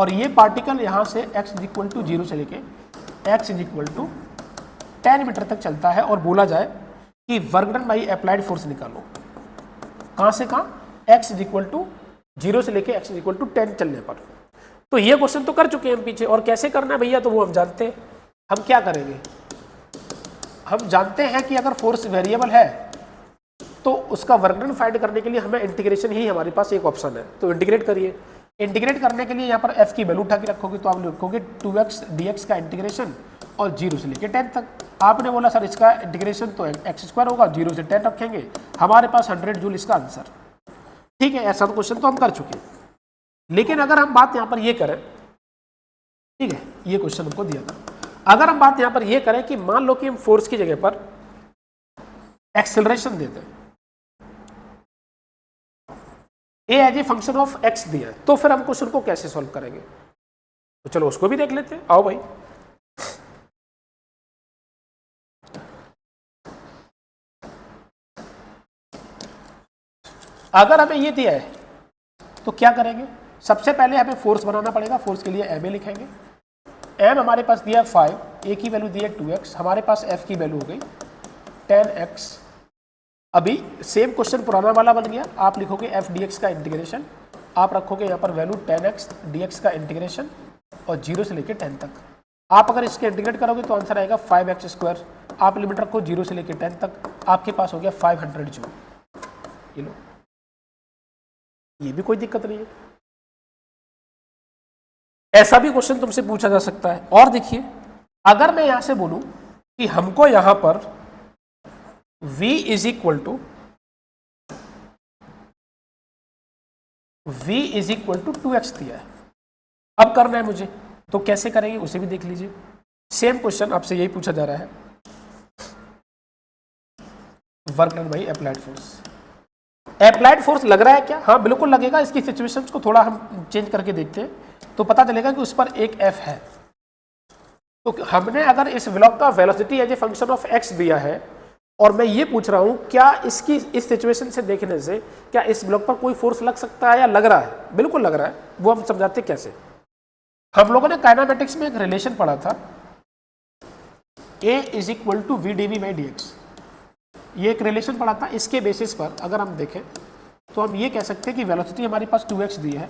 और ये पार्टिकल यहाँ से x इज इक्वल टू 0 से लेके x is equal to 10 metre तक चलता है और बोला जाए कि work done by applied force निकालो। कहाँ से कहाँ? x इज इक्वल टू 0 से लेके x इज इक्वल टू 10 चलने पर। तो ये क्वेश्चन तो कर चुके हैं हम पीछे, और कैसे करना है भैया तो वो हम जानते हैं। हम क्या करेंगे, हम जानते हैं कि अगर फोर्स वेरिएबल है तो उसका वर्क डन फाइंड करने के लिए हमें इंटीग्रेशन ही हमारे पास एक ऑप्शन है। तो इंटीग्रेट करिए। इंटीग्रेट करने के लिए यहाँ पर f की वैल्यू उठा के रखोगे तो आप लिखोगे 2x dx का इंटीग्रेशन और 0 से लेके 10 तक। आपने बोला सर इसका इंटीग्रेशन तो x² होगा, 0 से 10 रखेंगे, हमारे पास 100 जूल इसका आंसर। ठीक है, ऐसा तो क्वेश्चन तो हम कर चुके हैं। लेकिन अगर हम बात यहाँ पर ये करें, ठीक है, ये क्वेश्चन हमको दिया था, अगर हम बात यहाँ पर ये करें कि मान लो कि हम फोर्स की जगह पर एक्सेलरेशन देते हैं, A as a function of x दिया है, तो फिर हम क्वेश्चन को कैसे सॉल्व करेंगे? तो चलो उसको भी देख लेते हैं। आओ भाई, अगर हमें ये दिया है तो क्या करेंगे? सबसे पहले हमें फोर्स बनाना पड़ेगा। फोर्स के लिए एम ए लिखेंगे। एम हमारे पास दिया है 5, ए की वैल्यू दी है 2x, हमारे पास एफ की वैल्यू हो गई 10x। अभी सेम क्वेश्चन पुराना वाला बन गया। आप लिखोगे एफ डी एक्स का इंटीग्रेशन, आप रखोगे यहाँ पर वैल्यू 10x dx का इंटीग्रेशन और 0 से लेकर 10 तक। आप अगर इसके इंटीग्रेट करोगे तो आंसर आएगा 5x²। आप लिमिट रखो 0 से लेकर 10 तक, आपके पास हो गया 500 जूल। ये लो, ये भी कोई दिक्कत नहीं है। ऐसा भी क्वेश्चन तुमसे पूछा जा सकता है। और देखिए, अगर मैं यहां से बोलूं कि हमको यहां पर v is equal to 2x दिया है, अब करना है मुझे, तो कैसे करेंगे उसे भी देख लीजिए। सेम क्वेश्चन आपसे यही पूछा जा रहा है, work done by applied force. Applied force लग रहा है क्या? हाँ बिल्कुल लगेगा। इसकी सिचुएशंस को थोड़ा हम चेंज करके देखते हैं तो पता चलेगा कि उस पर एक f है। तो हमने अगर इस ब्लॉक का velocity as a function of x दिया है और मैं ये पूछ रहा हूं क्या इसकी इस सिचुएशन से देखने से क्या इस ब्लॉक पर कोई फोर्स लग सकता है या लग रहा है? बिल्कुल लग रहा है। वो हम समझाते कैसे। हम लोगों ने काइनेमेटिक्स में एक रिलेशन पढ़ा था, A is equal to v d v by d x. ये एक रिलेशन पढ़ा था। इसके बेसिस पर अगर हम देखें तो हम ये कह सकते हैं कि वेलोसिटी हमारे पास 2x दी है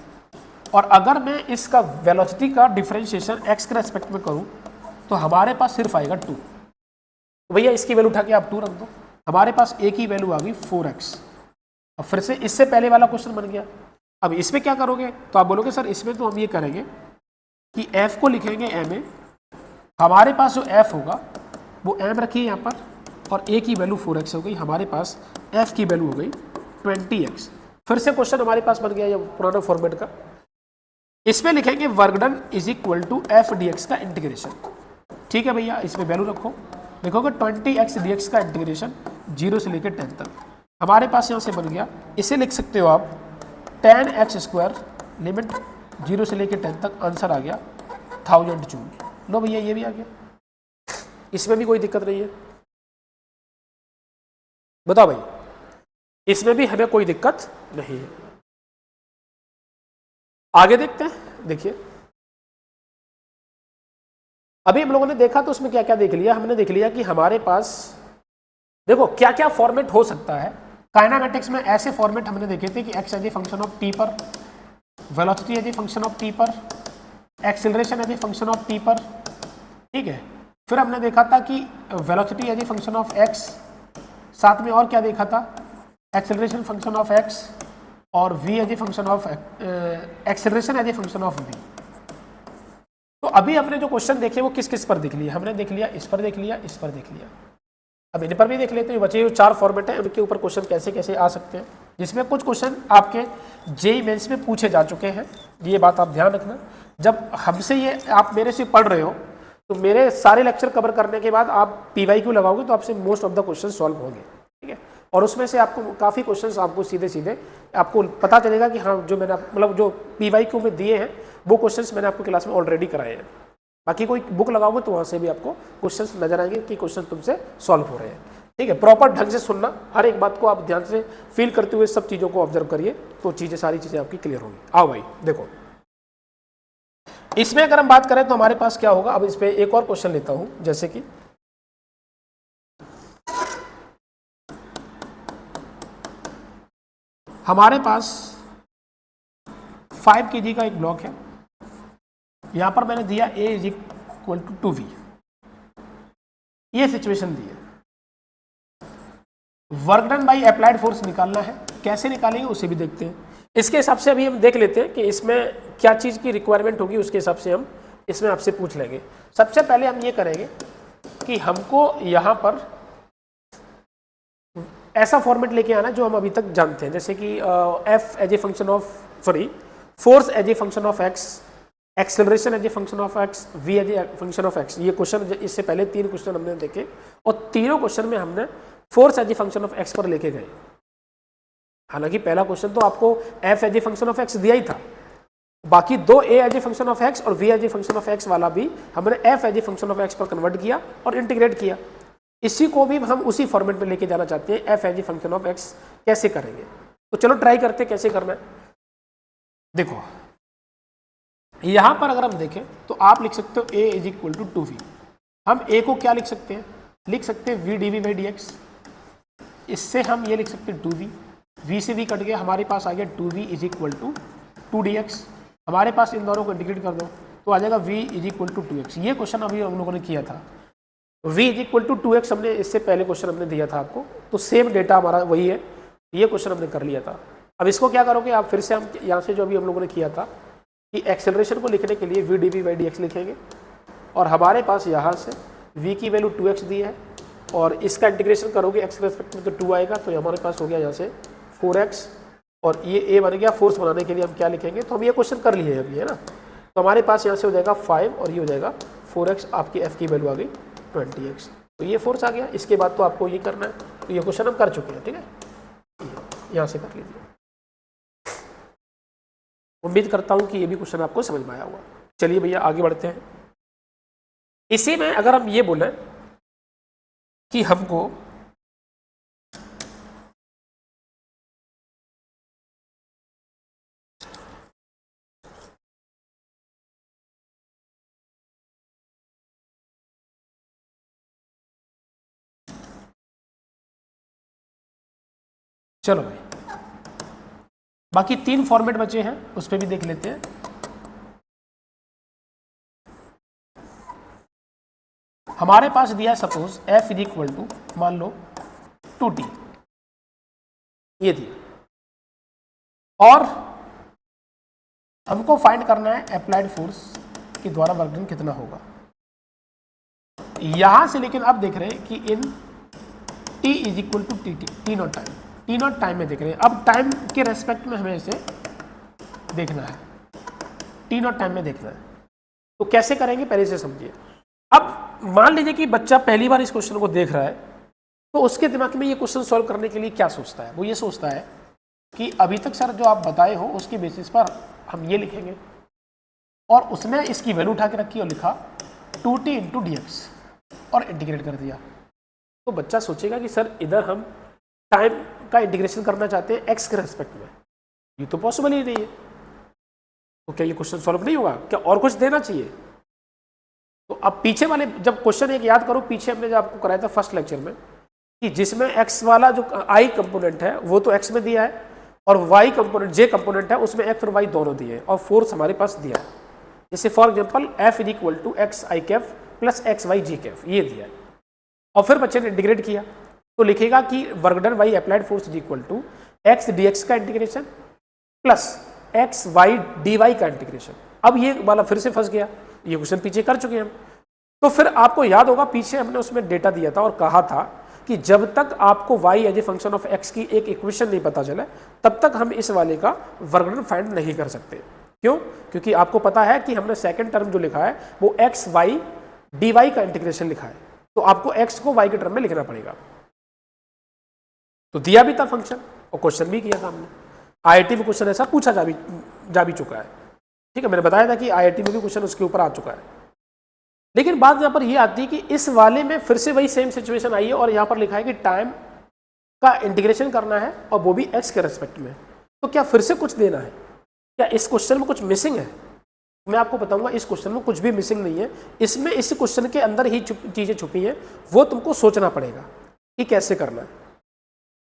और अगर मैं इसका वेलोसिटी का डिफरेंशिएशन x के रेस्पेक्ट में करूं तो हमारे पास सिर्फ आएगा 2। तो भैया इसकी वैल्यू उठा के आप 2 रख दो, हमारे पास a की वैल्यू आ गई 4x। अब फिर से इससे पहले वाला क्वेश्चन बन गया। अब इसमें क्या करोगे तो आप बोलोगे सर इसमें तो हम ये करेंगे कि f को लिखेंगे ma, हमारे पास जो f होगा वो m रखिए यहाँ पर और a की वैल्यू 4x हो गई, हमारे पास f की वैल्यू हो गई 20x। फिर से क्वेश्चन हमारे पास बन गया ये पुराना फॉर्मेट का। इसमें लिखेंगे work done is equal to f d x का इंटीग्रेशन। ठीक है भैया, इसमें वैल्यू रखो, लिखोगे 20x dx का इंटीग्रेशन 0 से लेकर 10 तक। हमारे पास यहाँ से बन गया, इसे लिख सकते हो आप 10x² लिमिट 0 से लेकर 10 तक, आंसर आ गया 1000 जूल। लो भैया ये भी आ गया, इसमें भी कोई दिक्कत नहीं है। बताओ भाई, इसमें भी हमें कोई दिक्कत नहीं है। आगे देखते हैं। देखिए अभी हम लोगों ने देखा तो उसमें क्या क्या देख लिया। हमने देख लिया कि हमारे पास देखो क्या क्या फॉर्मेट हो सकता है। काइनेमेटिक्स में ऐसे फॉर्मेट हमने देखे थे कि x as a function of T पर, velocity as a function of T पर, acceleration as a function of T पर। ठीक है, फिर हमने देखा था कि velocity as a function of X, साथ में और क्या देखा था, एक्सेलरेशन फंक्शन ऑफ एक्स और v as a function of acceleration as a function of v। तो अभी हमने जो क्वेश्चन देखे वो किस किस पर देख लिया? हमने देख लिया इस पर, देख लिया इस पर, देख लिया। अब इन पर भी देख लेते हैं। बचे हुए 4 फॉर्मेट हैं, उनके ऊपर क्वेश्चन कैसे कैसे आ सकते हैं, जिसमें कुछ क्वेश्चन आपके जेईई मेंस में पूछे जा चुके हैं। ये बात आप ध्यान रखना। जब हमसे ये आप मेरे से पढ़ रहे हो तो मेरे सारे लेक्चर कवर करने के बाद आप PYQ लगाओगे तो आपसे most of the question solve होंगे। ठीक है, और उसमें से आपको काफ़ी क्वेश्चंस आपको सीधे सीधे आपको पता चलेगा कि हाँ जो मैंने मतलब जो PYQ में दिए हैं वो क्वेश्चंस मैंने आपको क्लास में ऑलरेडी कराए हैं। बाकी कोई बुक लगाओगे तो वहाँ से भी आपको क्वेश्चंस नजर आएंगे कि क्वेश्चन तुमसे सॉल्व हो रहे हैं। ठीक है, प्रॉपर ढंग से सुनना, हर एक बात को आप ध्यान से फील करते हुए सब चीज़ों को ऑब्जर्व करिए तो सारी चीज़ें आपकी क्लियर होंगी। आओ भाई देखो, इसमें अगर हम बात करें तो हमारे पास क्या होगा, अब इस पे एक और क्वेश्चन लेता हूं, जैसे कि हमारे पास 5 kg का एक ब्लॉक है, यहां पर मैंने दिया A is equal to 2V, ये सिचुएशन दी है। Work done by applied force निकालना है, कैसे निकालेंगे उसे भी देखते हैं। इसके हिसाब से अभी हम देख लेते हैं कि इसमें क्या चीज़ की रिक्वायरमेंट होगी, उसके हिसाब से हम इसमें आपसे पूछ लेंगे। सबसे पहले हम ये करेंगे कि हमको यहाँ पर ऐसा फॉर्मेट लेके आना जो हम अभी तक जानते हैं, जैसे कि F as a function of force as a function of x, acceleration as a function of x, v as a function of x। ये क्वेश्चन इससे पहले 3 क्वेश्चन हमने देखे और तीनों क्वेश्चन में हमने force as a function of x पर लेके गए। हालांकि पहला क्वेश्चन तो आपको f as a function of x दिया ही था, बाकी 2 a as a function of x और v as a function of x वाला भी हमने f as a function of x पर कन्वर्ट किया और इंटीग्रेट किया। इसी को भी हम उसी फॉर्मेट में लेके जाना चाहते हैं, f as a function of x कैसे करेंगे। तो चलो ट्राई करते हैं कैसे करना है। देखो यहां पर अगर हम देखें तो आप लिख सकते हो a is equal to 2v। हम a को क्या लिख सकते हैं, लिख सकते हैं v dv बाई dx। इससे हम ये लिख सकते हैं 2v, v से v कट गया, हमारे पास आ गया 2v is equal to 2dx। हमारे पास इन दोनों को इंटीग्रेट कर दो तो आ जाएगा v is equal to 2x। ये क्वेश्चन अभी हम लोगों ने किया था, v is equal to 2x हमने इससे पहले क्वेश्चन हमने दिया था आपको, तो सेम डेटा हमारा वही है, ये क्वेश्चन हमने कर लिया था। अब इसको क्या करोगे आप, फिर से हम यहाँ से जो अभी हम लोगों ने किया था कि एक्सेलरेशन को लिखने के लिए v dv बाई dx लिखेंगे और हमारे पास यहाँ से v की वैल्यू 2x दी है और इसका इंटीग्रेशन करोगे x के रेस्पेक्ट में तो 2 आएगा, तो हमारे पास हो गया यहाँ से 4x और ये a बन गया। फोर्स बनाने के लिए हम क्या लिखेंगे, तो हम ये क्वेश्चन कर लिए अभी, है ना। तो हमारे पास यहाँ से हो जाएगा 5 और ये हो जाएगा 4x, आपकी f की वैल्यू आ गई 20x, तो ये फोर्स आ गया। इसके बाद तो आपको ये करना है, तो ये क्वेश्चन हम कर चुके हैं, ठीक है, यहाँ से कर लीजिए। उम्मीद करता हूँ कि ये भी क्वेश्चन आपको समझ में आया होगा। चलिए भैया आगे बढ़ते हैं। इसी में अगर हम ये बोलें कि हमको चलो भाई बाकी 3 फॉर्मेट बचे हैं, उस पर भी देख लेते हैं। हमारे पास दिया suppose f is equal to मान लो 2t, ये दिया और हमको फाइंड करना है अप्लाइड फोर्स के द्वारा वर्क डन कितना होगा। यहां से लेकिन अब देख रहे हैं कि in t is equal to t naught time, t naught time में देख रहे हैं। अब टाइम के रेस्पेक्ट में हमें इसे देखना है, टी नॉट टाइम में देखना है। तो कैसे करेंगे पहले से समझिए। अब मान लीजिए कि बच्चा पहली बार इस क्वेश्चन को देख रहा है, तो उसके दिमाग में ये क्वेश्चन सॉल्व करने के लिए क्या सोचता है, वो ये सोचता है कि अभी तक सर जो आप बताए हो उसके बेसिस पर हम ये लिखेंगे, और उसने इसकी वैल्यू उठा के रखी और लिखा 2t इंटू dx और इंटीग्रेट कर दिया। तो बच्चा सोचेगा कि सर इधर हम टाइम का इंटीग्रेशन करना चाहते हैं x के रेस्पेक्ट में, ये तो पॉसिबल ही नहीं है, तो क्या ये क्वेश्चन सॉल्व नहीं होगा, क्या और कुछ देना चाहिए। तो अब पीछे वाले जब क्वेश्चन एक याद करो, पीछे हमने जो आपको कराया था फर्स्ट लेक्चर में कि जिसमें x वाला जो i कंपोनेंट है वो तो x में दिया है और y कंपोनेंट j कंपोनेंट है उसमें x और y दोनों दिए हैं और फोर्स हमारे पास दिया है। जैसे for example f is equal to X I cap plus X Y J cap, ये दिया है। और फिर बच्चे ने इंटीग्रेट किया तो लिखेगा कि work done by applied force is equal to X D x का integration plus X Y D Y का इंटीग्रेशन। अब ये वाला फिर से फंस गया, ये क्वेश्चन पीछे कर चुके हैं हम। तो फिर आपको याद होगा पीछे हमने उसमें डेटा दिया था और कहा था कि जब तक आपको y as a function of x की एक इक्वेशन नहीं पता चले तब तक हम इस वाले का वर्क डन फाइंड नहीं कर सकते। क्यों? क्योंकि आपको पता है कि हमने सेकंड टर्म जो लिखा है वो एक्स वाई डी वाई का इंटीग्रेशन लिखा है, तो आपको x को y के टर्म में लिखना पड़ेगा। तो दिया भी था फंक्शन और क्वेश्चन भी किया था हमने, IIT में क्वेश्चन ऐसा पूछा जा भी चुका है, ठीक है। मैंने बताया था कि IIT में भी क्वेश्चन उसके ऊपर आ चुका है। लेकिन बात यहाँ पर ये आती है कि इस वाले में फिर से वही सेम सिचुएशन आई है और यहाँ पर लिखा है कि टाइम का इंटीग्रेशन करना है और वो भी x के रेस्पेक्ट में। तो क्या फिर से कुछ देना है, क्या इस क्वेश्चन में कुछ मिसिंग है? मैं आपको बताऊंगा इस क्वेश्चन में कुछ भी मिसिंग नहीं है, इसमें इस क्वेश्चन के अंदर ही चीजें छुपी हैं, वो तुमको सोचना पड़ेगा कि कैसे करना है।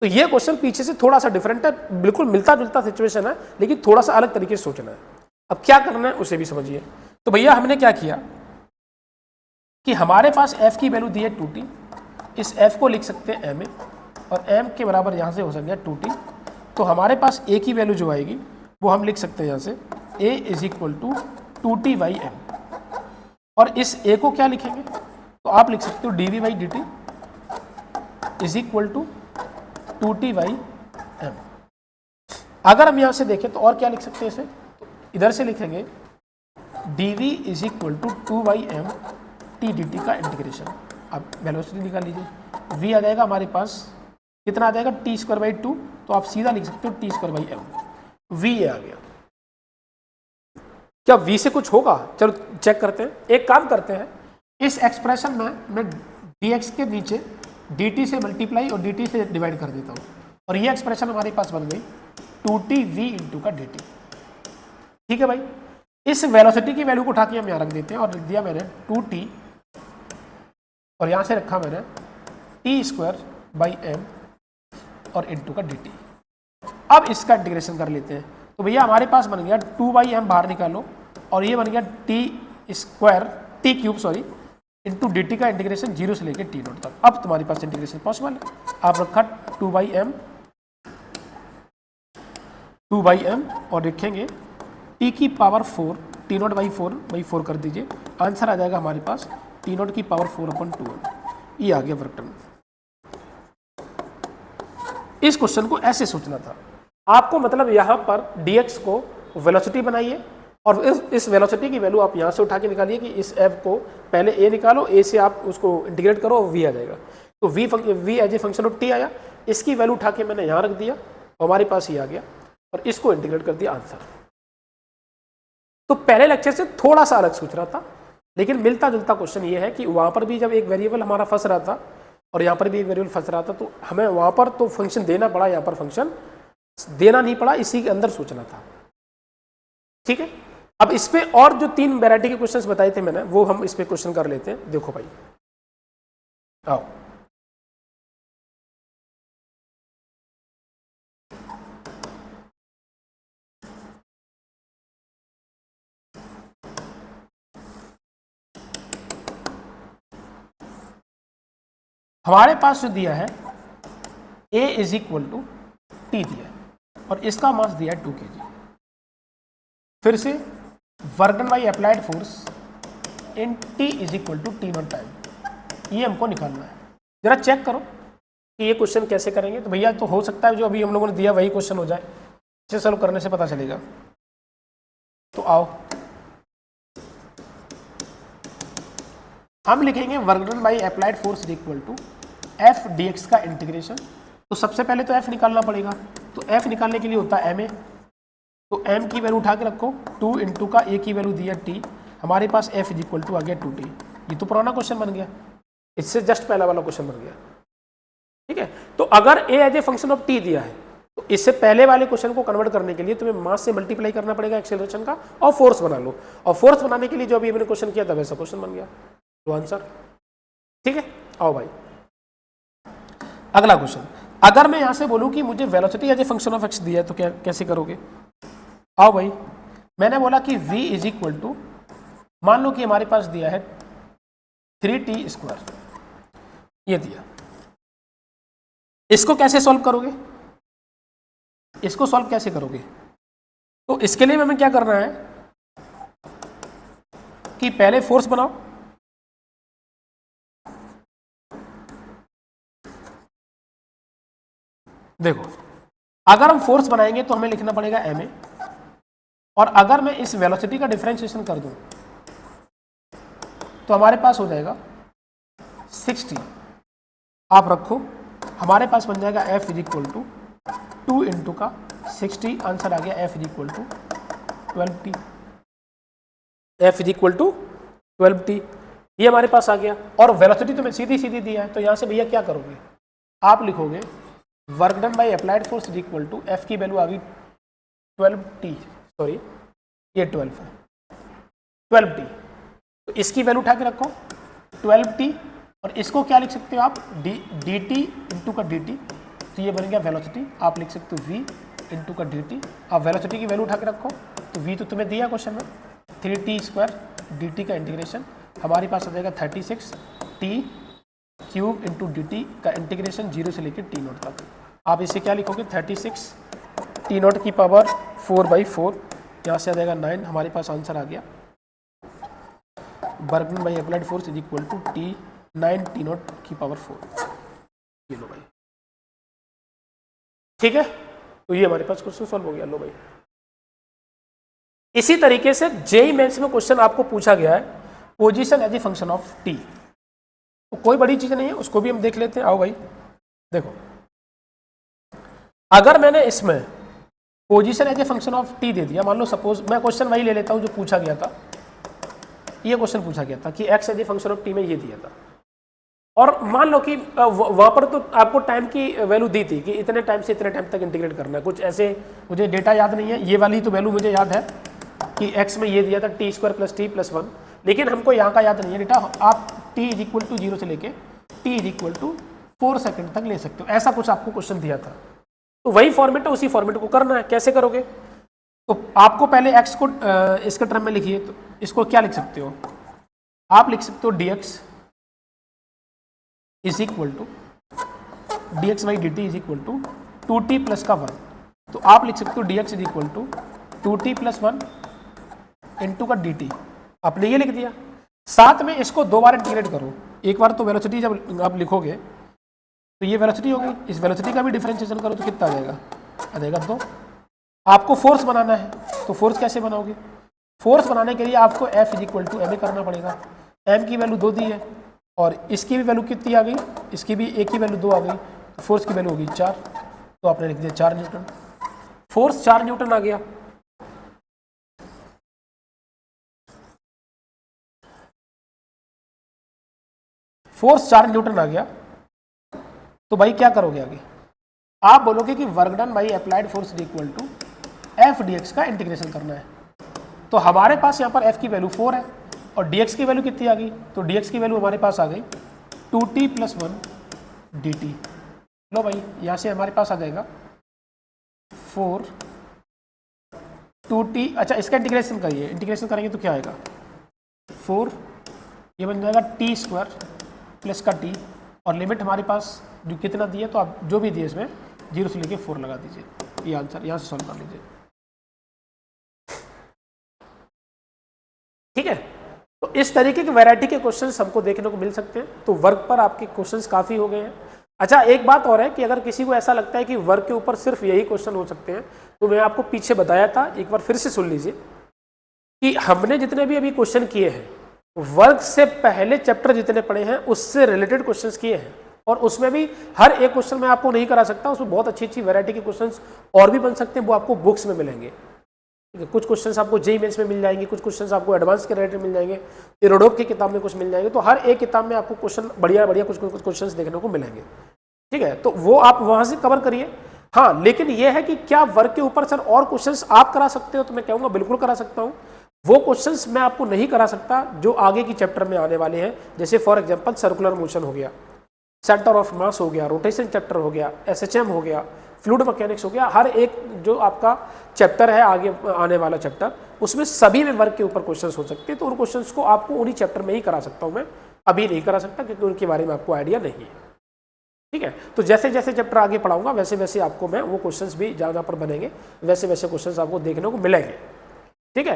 तो ये क्वेश्चन पीछे से थोड़ा सा डिफरेंट है, बिल्कुल मिलता जुलता सिचुएशन है, लेकिन थोड़ा सा अलग तरीके से सोचना है। अब क्या करना है उसे भी समझिए। तो भैया हमने क्या किया कि हमारे पास f की वैल्यू दी है 2t, इस f को लिख सकते हैं m और m के बराबर यहाँ से हो सकता है 2t। तो हमारे पास a की वैल्यू जो आएगी वो हम लिख सकते हैं यहाँ से a is equal to 2t/m, और इस a को क्या लिखेंगे तो आप लिख सकते हो dv/dt is equal to 2t/m। अगर हम यहाँ से देखें तो और क्या लिख सकते हैं इसे, तो इधर से लिखेंगे dv is equal to 2/m t dt का इंटीग्रेशन। अब वेलोसिटी निकाल लीजिए, v आ जाएगा हमारे पास कितना आ जाएगा t²/2, तो आप सीधा लिख सकते हो t²/m, v आ गया। क्या v से कुछ होगा, चलो चेक करते हैं। एक काम करते हैं, इस एक्सप्रेशन में मैं dx के नीचे dt से मल्टीप्लाई और dt से डिवाइड कर देता हूँ, और ये एक्सप्रेशन हमारे पास बन गई 2tv इंटू का dt। ठीक है भाई, इस वेलोसिटी की वैल्यू को उठा के हम यहाँ रख देते हैं और लिख दिया मैंने 2t, और यहाँ से रखा मैंने t²/m और इंटू का dt। अब इसका इंटीग्रेशन कर लेते हैं। तो भैया हमारे पास बन गया 2/m बाहर निकालो, और ये बन गया t³ इंटू dt का इंटीग्रेशन 0 से लेकर t0 तक। अब तुम्हारे पास इंटीग्रेशन पॉसिबल है। आप रखा 2/m और लिखेंगे t की पावर 4 t0/4 कर दीजिए, आंसर आ जाएगा हमारे पास t0 की पावर 4/2। ये आ गया वर्क डन। इस क्वेश्चन को ऐसे सोचना था आपको, मतलब यहाँ पर dx को वेलोसिटी बनाइए और इस वेलोसिटी की वैल्यू आप यहाँ से उठा के निकालिए कि इस f को पहले a निकालो, a से आप उसको इंटीग्रेट करो और v आ जाएगा। तो v as a function of t आया, इसकी वैल्यू उठा के मैंने यहाँ रख दिया, हमारे पास ये आ गया, और इसको इंटीग्रेट कर दिया, आंसर। तो पहले लेक्चर से थोड़ा सा अलग सोच रहा था, लेकिन मिलता जुलता क्वेश्चन ये है कि वहाँ पर भी जब एक वेरिएबल हमारा फंस रहा था और यहाँ पर भी एक वेरिएबल फंस रहा था, तो हमें वहाँ पर तो फंक्शन देना पड़ा, यहाँ पर फंक्शन देना नहीं पड़ा, इसी के अंदर सोचना था। ठीक है, अब इस पे और जो 3 वैरायटी के क्वेश्चंस बताए थे मैंने, वो हम इस पे क्वेश्चन कर लेते हैं। देखो भाई, आओ हमारे पास जो दिया है a is equal to t दिया है और इसका मास दिया है 2 kg। फिर से work done by applied force in t is equal to t0 time, ये हमको निकालना है। जरा चेक करो कि ये क्वेश्चन कैसे करेंगे। तो भैया तो हो सकता है जो अभी हम लोगों ने दिया वही क्वेश्चन हो जाए, इसे सॉल्व करने से पता चलेगा। तो आओ हम लिखेंगे work done by applied force is equal to f dx का इंटीग्रेशन। तो सबसे पहले तो f निकालना पड़ेगा, तो f निकालने के लिए होता है ma, तो m की वैल्यू उठा के रखो, 2 इंटू का a की वैल्यू दी है t, हमारे पास f इज इक्वल टू आ गया 2t। ये तो पुराना क्वेश्चन बन गया, इससे जस्ट पहला वाला क्वेश्चन बन गया। ठीक है, तो अगर a as a function of t दिया है, तो इससे पहले वाले क्वेश्चन को कन्वर्ट करने के लिए तुम्हें मास से मल्टीप्लाई करना पड़ेगा एक्सेलरेशन का, और फोर्स बना लो, और फोर्स बनाने के लिए जो अभी मैंने क्वेश्चन किया था वैसा क्वेश्चन बन गया, तो आंसर। ठीक है, आओ भाई अगला क्वेश्चन। अगर मैं यहां से बोलूं कि मुझे velocity as a function of x दिया है, तो क्या कैसे करोगे। आओ भाई, मैंने बोला कि v इज इक्वल टू, मान लो कि हमारे पास दिया है 3t², ये दिया, इसको कैसे सॉल्व करोगे, इसको सॉल्व कैसे करोगे। तो इसके लिए हमें क्या करना है कि पहले फोर्स बनाओ, देखो अगर हम फोर्स बनाएंगे तो हमें लिखना पड़ेगा ma, और अगर मैं इस वेलोसिटी का डिफरेंशिएशन कर दूं तो हमारे पास हो जाएगा 60। आप रखो, हमारे पास बन जाएगा f is equal to 2 into का 60, आंसर आ गया f is equal to 12t, f is equal to 12t, ये हमारे पास आ गया। और वेलोसिटी तो मैं सीधी सीधी दिया है, तो यहां से भैया क्या करोगे, आप लिखोगे work done by applied force is equal to f की वैल्यू आ गई 12t, सॉरी ये 12 है, 12t, तो इसकी वैल्यू उठा के रखो 12t, और इसको क्या लिख सकते हो आप, dt इंटू का dt, तो ये बन गया वेलोसिटी। आप लिख सकते हो v इंटू का dt। आप वेलोसिटी की वैल्यू उठा के रखो, तो v तो तुम्हें दिया क्वेश्चन में 3t² dt का इंटीग्रेशन हमारे पास आ जाएगा 36t क्यूब इंटू dt का इंटीग्रेशन 0 से लेकर t0 तक। आप इसे क्या लिखोगे 36 t0 की पावर 4/4, यहाँ से आ जाएगा 9, हमारे पास आंसर आ गया। Work done by applied force is equal to T9 T0 की पावर 4। ये लो भाई, ठीक है, तो ये हमारे पास क्वेश्चन सॉल्व हो गया। लो भाई, इसी तरीके से जेईई मेंस में क्वेश्चन आपको पूछा गया है position as a function of t, तो कोई बड़ी चीज नहीं है, उसको भी हम देख लेते हैं। आओ भाई देखो, अगर मैंने इसमें position as a function of T दे दिया, मान लो सपोज मैं क्वेश्चन वही ले लेता हूं जो पूछा गया था, ये क्वेश्चन पूछा गया था कि x as a function of t में ये दिया था, और मान लो कि वहां पर तो आपको टाइम की वैल्यू दी थी कि इतने टाइम से इतने टाइम तक इंटीग्रेट करना है, कुछ ऐसे मुझे डेटा याद नहीं है, ये वाली तो वैल्यू मुझे याद है कि x में ये दिया था t² + t + 1, लेकिन हमको यहाँ का याद नहीं है डेटा। आप t = 0 से लेके t = 4 सेकंड तक ले सकते हो, ऐसा कुछ आपको क्वेश्चन दिया था। तो वही फॉर्मेट है, उसी फॉर्मेट को करना है। कैसे करोगे, तो आपको पहले x को इसके टर्म में लिखिए, तो इसको क्या लिख सकते हो, आप लिख सकते हो dx dt is equal to 2t plus का 1, तो आप लिख सकते हो dx is equal to 2t + 1 into का dt, आपने ये लिख दिया। साथ में इसको 2 बार इंटीग्रेट करो, एक बार तो वेलोसिटी जब आप लिखोगे तो ये वेलोसिटी होगी, इस वेलोसिटी का भी डिफरेंशिएशन करो तो कितना आ जाएगा 2। आपको फोर्स बनाना है, तो फोर्स कैसे बनाओगे, फोर्स बनाने के लिए आपको F = ma करना पड़ेगा। m की वैल्यू 2 दी है और इसकी भी वैल्यू कितनी आ गई, इसकी भी एक की वैल्यू 2 आ गई, तो फोर्स की वैल्यू होगी 4, तो आपने लिख दिया 4 न्यूटन। फोर्स 4 न्यूटन आ गया। फोर्स 4 न्यूटन आ गया, तो भाई क्या करोगे आगे, आप बोलोगे कि work done by applied force equal to f dx का इंटीग्रेशन करना है। तो हमारे पास यहाँ पर f की वैल्यू 4 है और dx की वैल्यू कितनी आ गई, तो dx की वैल्यू हमारे पास आ गई 2t + 1 dt। लो भाई, यहाँ से हमारे पास आ जाएगा 4 2t, अच्छा इसका इंटीग्रेशन करिए, इंटीग्रेशन करेंगे तो क्या आएगा 4, ये बन जाएगा t² प्लस का t, और लिमिट हमारे पास जो कितना दिए, तो आप जो भी दिए इसमें 0 से लेके 4 लगा दीजिए, ये आंसर यहाँ से सॉल्व कर लीजिए। ठीक है, तो इस तरीके के वैरायटी के क्वेश्चंस हमको देखने को मिल सकते हैं। तो वर्क पर आपके क्वेश्चंस काफ़ी हो गए हैं। अच्छा, एक बात और है कि अगर किसी को ऐसा लगता है कि वर्क के ऊपर सिर्फ यही क्वेश्चन हो सकते हैं, तो मैं आपको पीछे बताया था, एक बार फिर से सुन लीजिए कि हमने जितने भी अभी क्वेश्चन किए हैं, वर्क से पहले चैप्टर जितने पढ़े हैं उससे रिलेटेड क्वेश्चंस किए हैं, और उसमें भी हर एक क्वेश्चन मैं आपको नहीं करा सकता, उसमें बहुत अच्छी अच्छी वैरायटी के क्वेश्चंस और भी बन सकते हैं, वो आपको बुक्स में मिलेंगे। कुछ क्वेश्चंस आपको जेईई मेंस में मिल जाएंगे, कुछ क्वेश्चंस आपको एडवांस के रिलेटेड मिल जाएंगे, इरोडोप की किताब में कुछ मिल जाएंगे, तो हर एक किताब में आपको क्वेश्चन बढ़िया बढ़िया कुछ क्वेश्चंस देखने को मिलेंगे। ठीक है, तो वो आप वहां से कवर करिए। हाँ, लेकिन ये है कि क्या वर्क के ऊपर सर और क्वेश्चंस आप करा सकते हो, तो मैं कहूँगा बिल्कुल करा सकता हूँ। वो क्वेश्चंस मैं आपको नहीं करा सकता जो आगे की चैप्टर में आने वाले हैं, जैसे फॉर एग्जांपल सर्कुलर मोशन हो गया, सेंटर ऑफ मास हो गया, रोटेशन चैप्टर हो गया, एसएचएम हो गया, फ्लूइड मैकेनिक्स हो गया। हर एक जो आपका चैप्टर है आगे आने वाला चैप्टर, उसमें सभी में वर्क के ऊपर क्वेश्चंस हो सकते हैं, तो उन क्वेश्चंस को आपको उन्हीं चैप्टर में ही करा सकता हूं मैं, अभी नहीं करा सकता क्योंकि उनके बारे में आपको आइडिया नहीं है। ठीक है, तो जैसे जैसे चैप्टर आगे पढ़ाऊंगा वैसे वैसे आपको मैं वो क्वेश्चंस भी जहाँ पर बनेंगे वैसे वैसे क्वेश्चंस आपको देखने को मिलेंगे। ठीक है,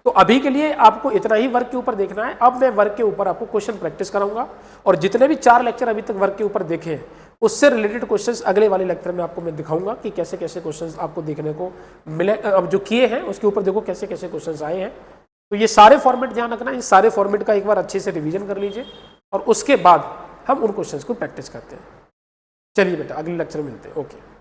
तो अभी के लिए आपको इतना ही वर्क के ऊपर देखना है। अब मैं वर्क के ऊपर आपको क्वेश्चन प्रैक्टिस कराऊंगा, और जितने भी 4 लेक्चर अभी तक वर्क के ऊपर देखे हैं उससे रिलेटेड क्वेश्चंस अगले वाले लेक्चर में आपको मैं दिखाऊंगा कि कैसे कैसे क्वेश्चंस आपको देखने को मिले। अब जो किए हैं उसके ऊपर देखो कैसे कैसे क्वेश्चंस आए हैं। तो ये सारे फॉर्मेट ध्यान रखना, इन सारे फॉर्मेट का एक बार अच्छे से रिवीजन कर लीजिए, और उसके बाद हम उन क्वेश्चंस को प्रैक्टिस करते हैं। चलिए बेटा, अगले लेक्चर में मिलते हैं। ओके।